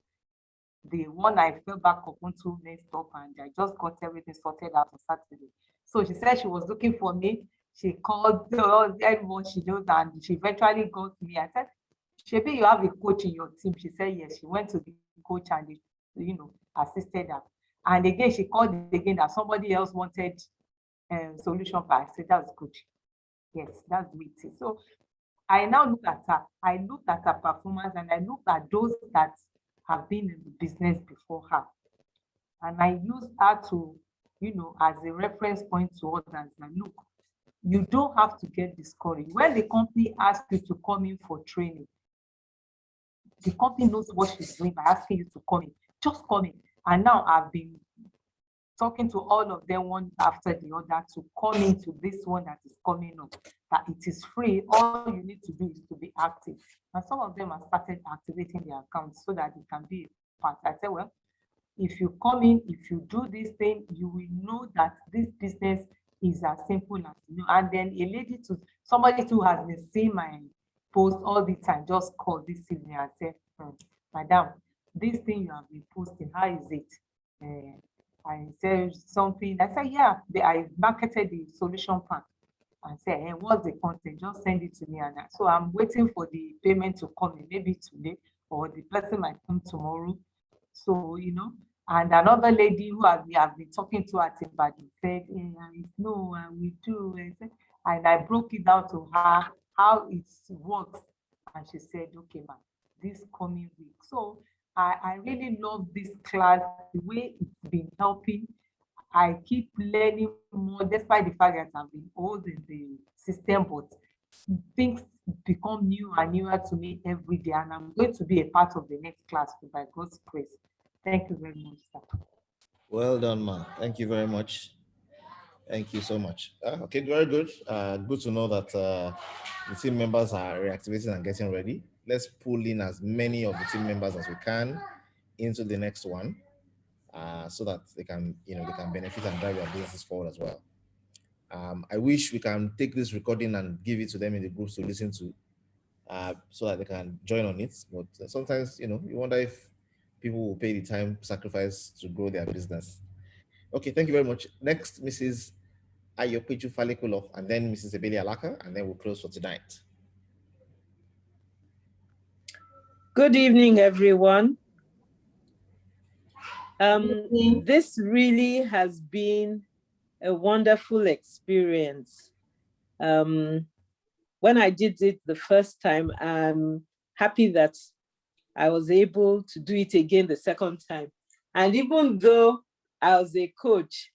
The one I fell back up onto messed up, and I just got everything sorted out on Saturday. So she said she was looking for me. She called everyone she knows, and she eventually got me. I said, Shebi, you have a coach in your team? She said, yes. She went to the coach and assisted her. And again, she called again that somebody else wanted solution pack. I said, that's good. Yes, that's the way it is. So I now look at her. I looked at her performance, and I looked at those that have been in the business before her. And I used her to, as a reference point to others. And look, you don't have to get discouraged. When the company asks you to come in for training, the company knows what she's doing by asking you to come in. Just come in. And now I've been talking to all of them one after the other to come into this one that is coming up. that it is free. All you need to do is to be active. And some of them have started activating their accounts so that it can be a part. I said, well, if you come in, if you do this thing, you will know that this business is as simple as you know. And then somebody who has been seeing my post all the time just called this evening and said, Madam, this thing you have been posting, how is it? I said something. I said, yeah, I marketed the solution pack. And say, hey, what's the content? Just send it to me. And so I'm waiting for the payment to come in, maybe today, or the person might come tomorrow. So, and another lady who we have been talking to at Ibadan said, no, we do. And I broke it down to her how it works. And she said, okay, ma'am, this coming week. So I really love this class, the way it's been helping. I keep learning more, despite the fact that I've been old in the system, but things become new and newer to me every day. And I'm going to be a part of the next class by God's grace. Thank you very much, sir. Well done, ma. Thank you very much. Thank you so much. Okay, very good. Good to know that the team members are reactivating and getting ready. Let's pull in as many of the team members as we can into the next one, so that they can benefit and drive their businesses forward as well. I wish we can take this recording and give it to them in the groups to listen to, so that they can join on it. But sometimes, you wonder if people will pay the time sacrifice to grow their business. Okay, thank you very much. Next, Mrs. Ayopeju Falekulov, and then Mrs. Ebeli Alaka, and then we'll close for tonight. Good evening, everyone. This really has been a wonderful experience. When I did it the first time, I'm happy that I was able to do it again the second time. And even though I was a coach,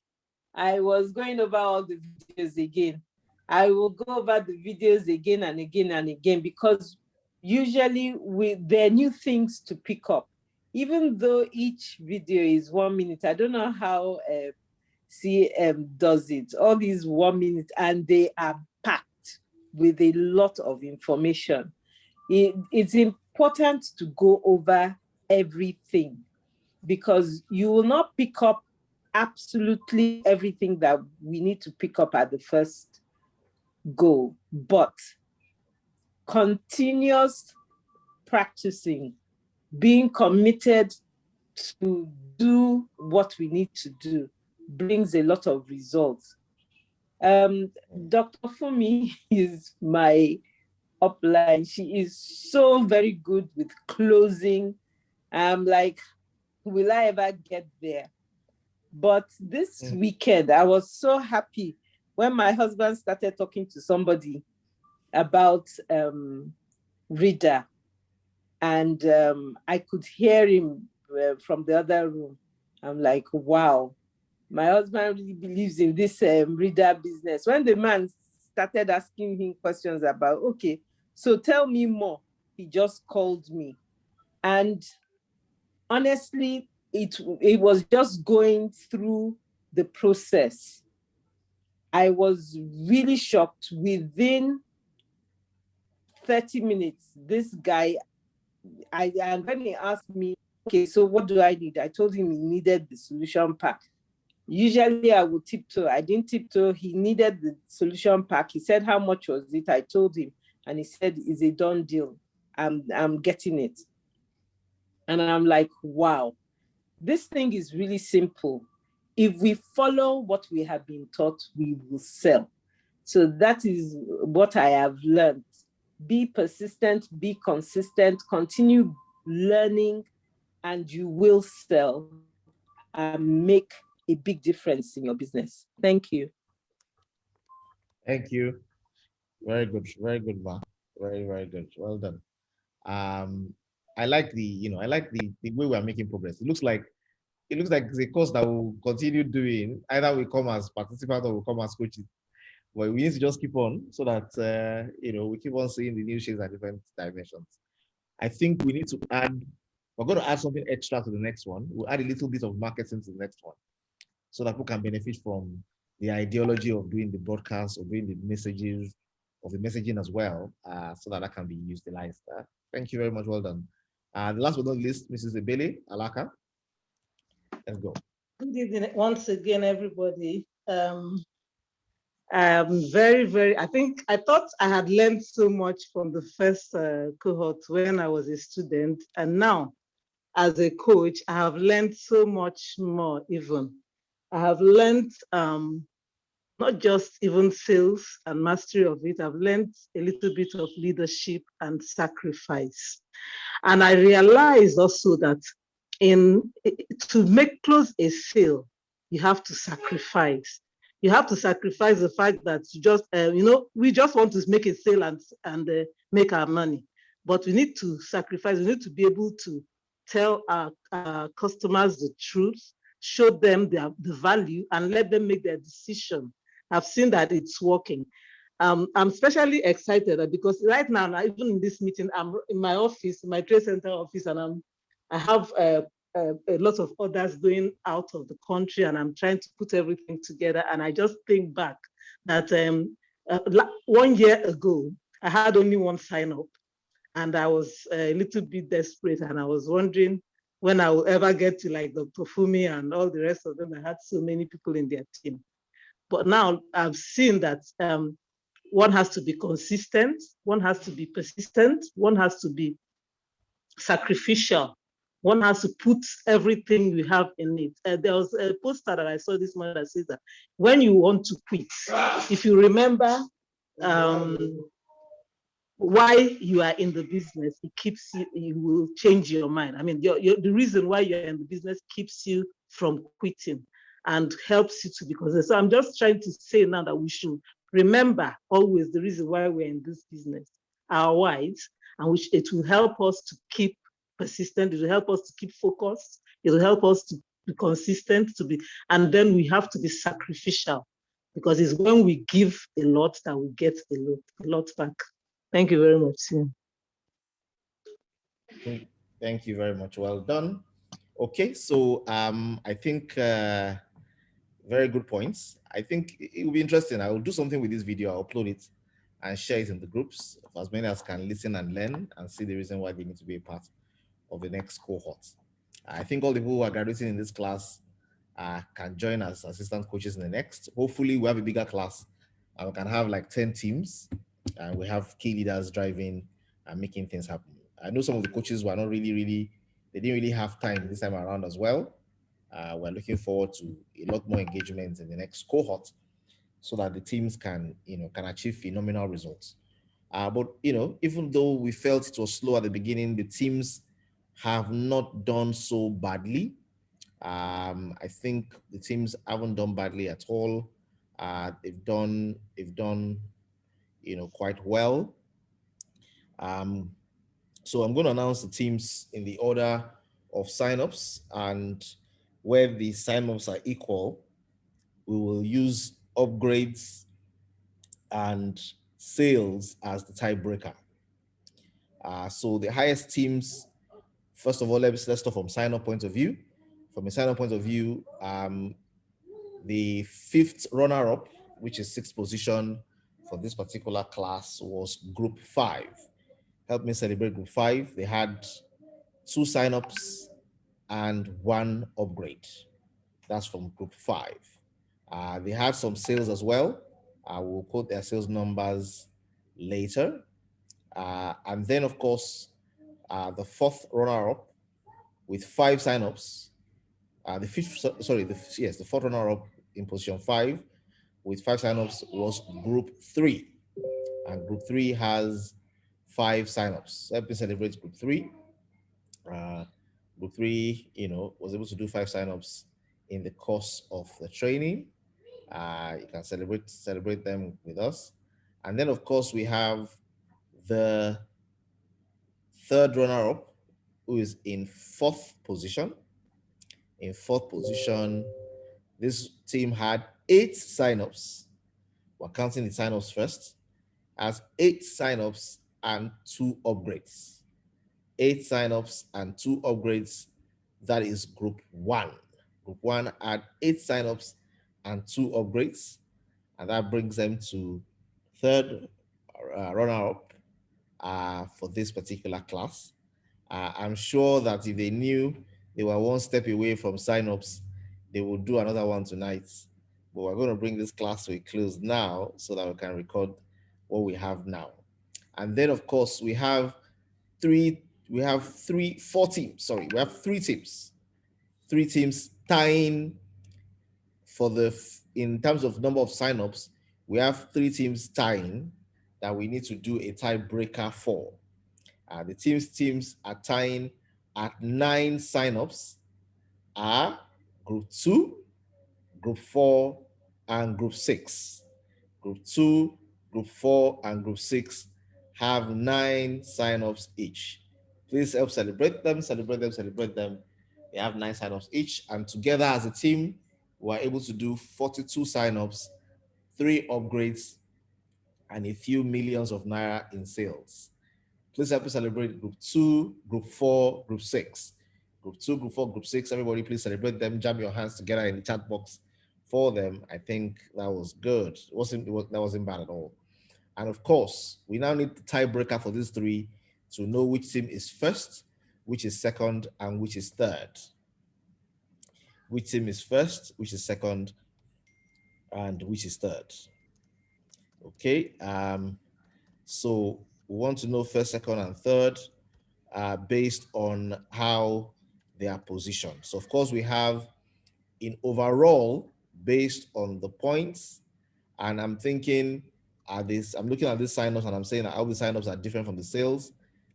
I was going over all the videos again. I will go over the videos again and again and again, because usually there are new things to pick up. Even though each video is 1 minute, I don't know how CM does it, all these 1 minute, and they are packed with a lot of information. It's important to go over everything, because you will not pick up absolutely everything that we need to pick up at the first go, but continuous practicing, being committed to do what we need to do, brings a lot of results. Dr. Fumi is my upline. She is so very good with closing. I'm like, will I ever get there? But this weekend, I was so happy when my husband started talking to somebody about reader, and I could hear him from the other room. I'm like, wow, my husband really believes in this reader business. When the man started asking him questions about, okay, so tell me more, he just called me. And honestly, it was just going through the process. I was really shocked. Within 30 minutes, this guy, and when he asked me, okay, so what do I need? I told him he needed the solution pack. Usually I would tiptoe. I didn't tiptoe. He needed the solution pack. He said, how much was it? I told him, and he said, it's a done deal. I'm getting it. And I'm like, wow, this thing is really simple. If we follow what we have been taught, we will sell. So that is what I have learned. Be persistent, be consistent, continue learning, and you will sell and make a big difference in your business. Thank you. Thank you. Very good, Ma. Very, very good. Well done. I like the way we are making progress. It looks like it's a course that we'll continue doing. Either we come as participants or we come as coaches. But we need to just keep on, so that we keep on seeing the new shades at different dimensions. I think we need to add. We're going to add something extra to the next one. We'll add a little bit of marketing to the next one, so that people can benefit from the ideology of doing the broadcast or doing the messages of the messaging as well, so that can be utilized. Thank you very much. Well done. The last but not least, Mrs. Ebele Alaka. Let's go. Good evening once again, everybody. I'm very, I thought I had learned so much from the first cohort when I was a student. And now, as a coach, I have learned so much more even. I have learned not just even sales and mastery of it, I've learned a little bit of leadership and sacrifice. And I realized also that to close a sale, you have to sacrifice. You have to sacrifice the fact that you just, we just want to make a sale and make our money. But we need to sacrifice. We need to be able to tell our customers the truth, show them the value, and let them make their decision. I've seen that it's working. I'm especially excited because right now, even in this meeting, I'm in my office, my trade center office, and I have a lot of orders going out of the country, and I'm trying to put everything together. And I just think back that 1 year ago, I had only one sign up, and I was a little bit desperate, and I was wondering when I will ever get to like Dr. Fumi and all the rest of them. I had so many people in their team. But now I've seen that one has to be consistent, one has to be persistent, one has to be sacrificial, one has to put everything we have in it. There was a poster that I saw this morning that says that when you want to quit, if you remember why you are in the business, it keeps you, you will change your mind. I mean, the reason why you're in the business keeps you from quitting and helps you to be consistent. So I'm just trying to say now that we should remember always the reason why we're in this business, our whys, and which it will help us to keep persistent, it will help us to keep focused, it will help us to be consistent, and then we have to be sacrificial, because it's when we give a lot that we get a lot back. Thank you very much. Thank you very much. Well done. Okay, so I think very good points. I think it will be interesting. I will do something with this video. I'll upload it and share it in the groups for as many as can listen and learn and see the reason why they need to be a part of the next cohort. I think all the people who are graduating in this class can join as assistant coaches in the next. Hopefully we have a bigger class and we can have like 10 teams and we have key leaders driving and making things happen. I know some of the coaches were not really, they didn't really have time this time around as well. We're looking forward to a lot more engagement in the next cohort so that the teams can achieve phenomenal results. But even though we felt it was slow at the beginning, the teams have not done so badly. I think the teams haven't done badly at all. They've done quite well. So I'm going to announce the teams in the order of signups, and where the signups are equal, we will use upgrades and sales as the tiebreaker. So the highest teams, first of all, let's start from sign-up point of view. From a sign-up point of view, the 5th runner-up, which is 6th position for this particular class, was Group 5. Help me celebrate Group 5. They had 2 sign-ups and 1 upgrade. That's from Group 5. They had some sales as well. I will quote their sales numbers later. And then, of course, the 4th runner-up with 5 signups. The 4th runner-up in position 5 with 5 signups was Group 3. And Group 3 has 5 signups. Let me celebrate Group 3. Group 3, was able to do 5 signups in the course of the training. You can celebrate them with us. And then, of course, we have the 3rd runner-up, who is in 4th position. In 4th position, this team had 8 signups. We're counting the signups first, as 8 signups and 2 upgrades. 8 signups and 2 upgrades. That is Group 1. Group 1 had 8 signups and 2 upgrades, and that brings them to 3rd runner-up for this particular class. I'm sure that if they knew they were one step away from sign-ups, they will do another one tonight. But we're going to bring this class to a close now so that we can record what we have now. And then, of course, we have three teams. Sorry, we have three teams. Three teams tying for in terms of number of signups, we have three teams tying that we need to do a tiebreaker for. The teams are tying at 9 signups are Group 2, Group 4, and Group 6. Group 2, Group 4, and Group 6 have 9 signups each. Please help celebrate them. They have 9 signups each, and together as a team, we are able to do 42 signups, 3 upgrades, and a few millions of naira in sales. Please help me celebrate Group 2, Group 4, Group 6. Group 2, Group 4, Group 6, everybody please celebrate them. Jam your hands together in the chat box for them. I think that was good. That wasn't bad at all. And of course, we now need the tiebreaker for these three to know which team is first, which is second, and which is third. Which team is first, which is second, and which is third. Okay, so we want to know first, second, and third based on how they are positioned. So of course we have in overall based on the points, and I'm thinking I'm looking at these signups and I'm saying that all the signups are different from the sales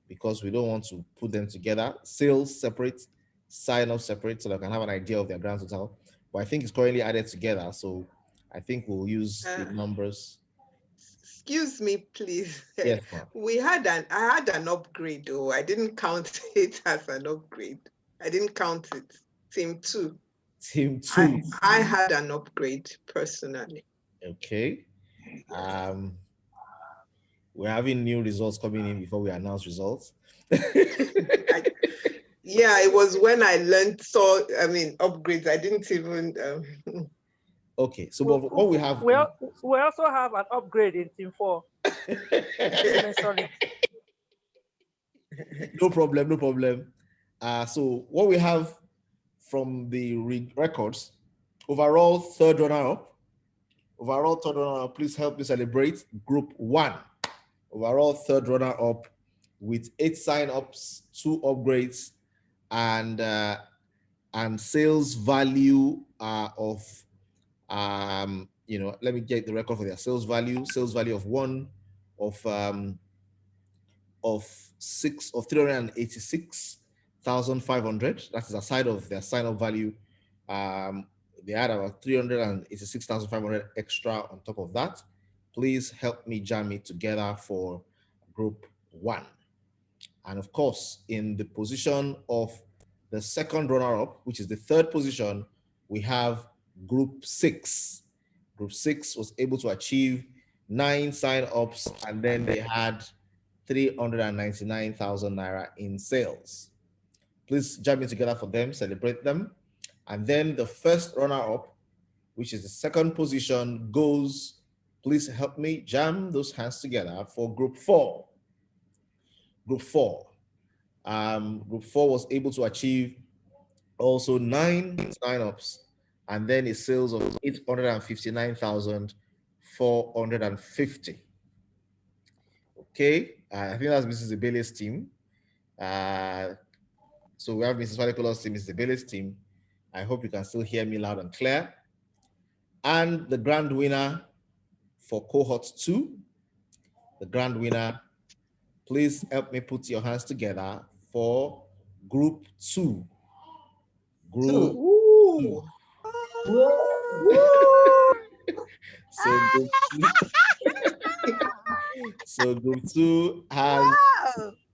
because we don't want to put them together. Sales separate, signups separate, so that I can have an idea of their grand total. But I think it's currently added together, so I think we'll use the numbers. Excuse me, please. Yes, ma'am. I had an upgrade, though. I didn't count it as an upgrade. I didn't count it. Team 2. Team 2. I had an upgrade personally. Okay. We're having new results coming in before we announce results. Yeah, it was when I upgrades. I didn't even. Okay, so what we have. We also have an upgrade in Team 4. Sorry. No problem. So what we have from the records, overall third runner-up, please help me celebrate Group 1. Overall third runner-up with 8 sign-ups, 2 upgrades, and sales value of let me get the record for their sales value of 386,500. That is aside of their sign-up value. They had about 386,500 extra on top of that. Please help me jam it together for Group 1. And of course, in the position of the second runner-up, which is the third position, we have Group 6. Group 6 was able to achieve 9 sign-ups, and then they had 399,000 naira in sales. Please jam it together for them, celebrate them. And then the first runner-up, which is the second position, goes, please help me jam those hands together for Group 4. Group 4 was able to achieve also 9 signups and then a sales of 859,450. Okay, I think that's Mrs. Ibele's team. So we have Mrs. Wadikolo's team, Mrs. Ibele's team. I hope you can still hear me loud and clear. And the grand winner for Cohort 2, please help me put your hands together for Group 2. Group 2. So Group 2 has,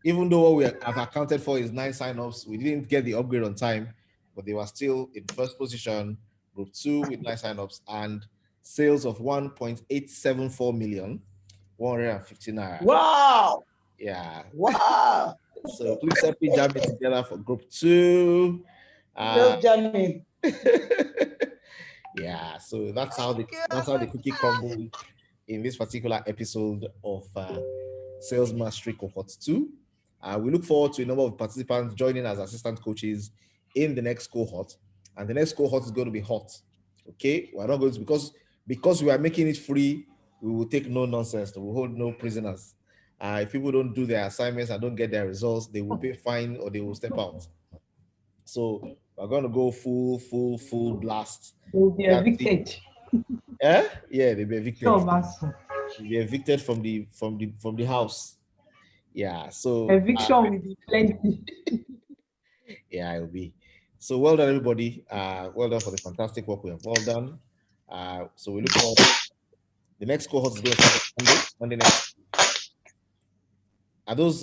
even though what we have accounted for is 9 signups, we didn't get the upgrade on time, but they were still in first position. Group 2 with 9 signups and sales of 1.874 million, 159. Wow. Yeah. Wow. So please help me jam it together for Group 2. Jamming. Yeah, so that's how the cookie crumbled in this particular episode of Sales Mastery Cohort 2. We look forward to a number of participants joining as assistant coaches in the next cohort. And the next cohort is going to be hot. Okay, we're not going to, because we are making it free, we will take no nonsense. We will hold no prisoners. If people don't do their assignments and don't get their results, they will pay fine or they will step out. So we're going to go full blast. They'll be evicted. Yeah, they'll be evicted. Sure, they'll be evicted from the house. Yeah, so eviction will be plenty. Yeah, it will be. So well done, everybody. Well done for the fantastic work we have all done. So we look forward. The next cohort is going to start Monday next. Are those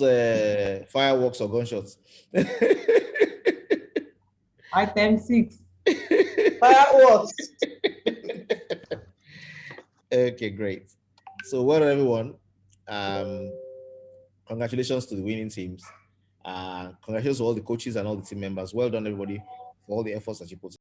fireworks or gunshots? Item 6. Fireworks. Okay, great. So well done, everyone. Congratulations to the winning teams. Congratulations to all the coaches and all the team members. Well done, everybody, for all the efforts that you put in.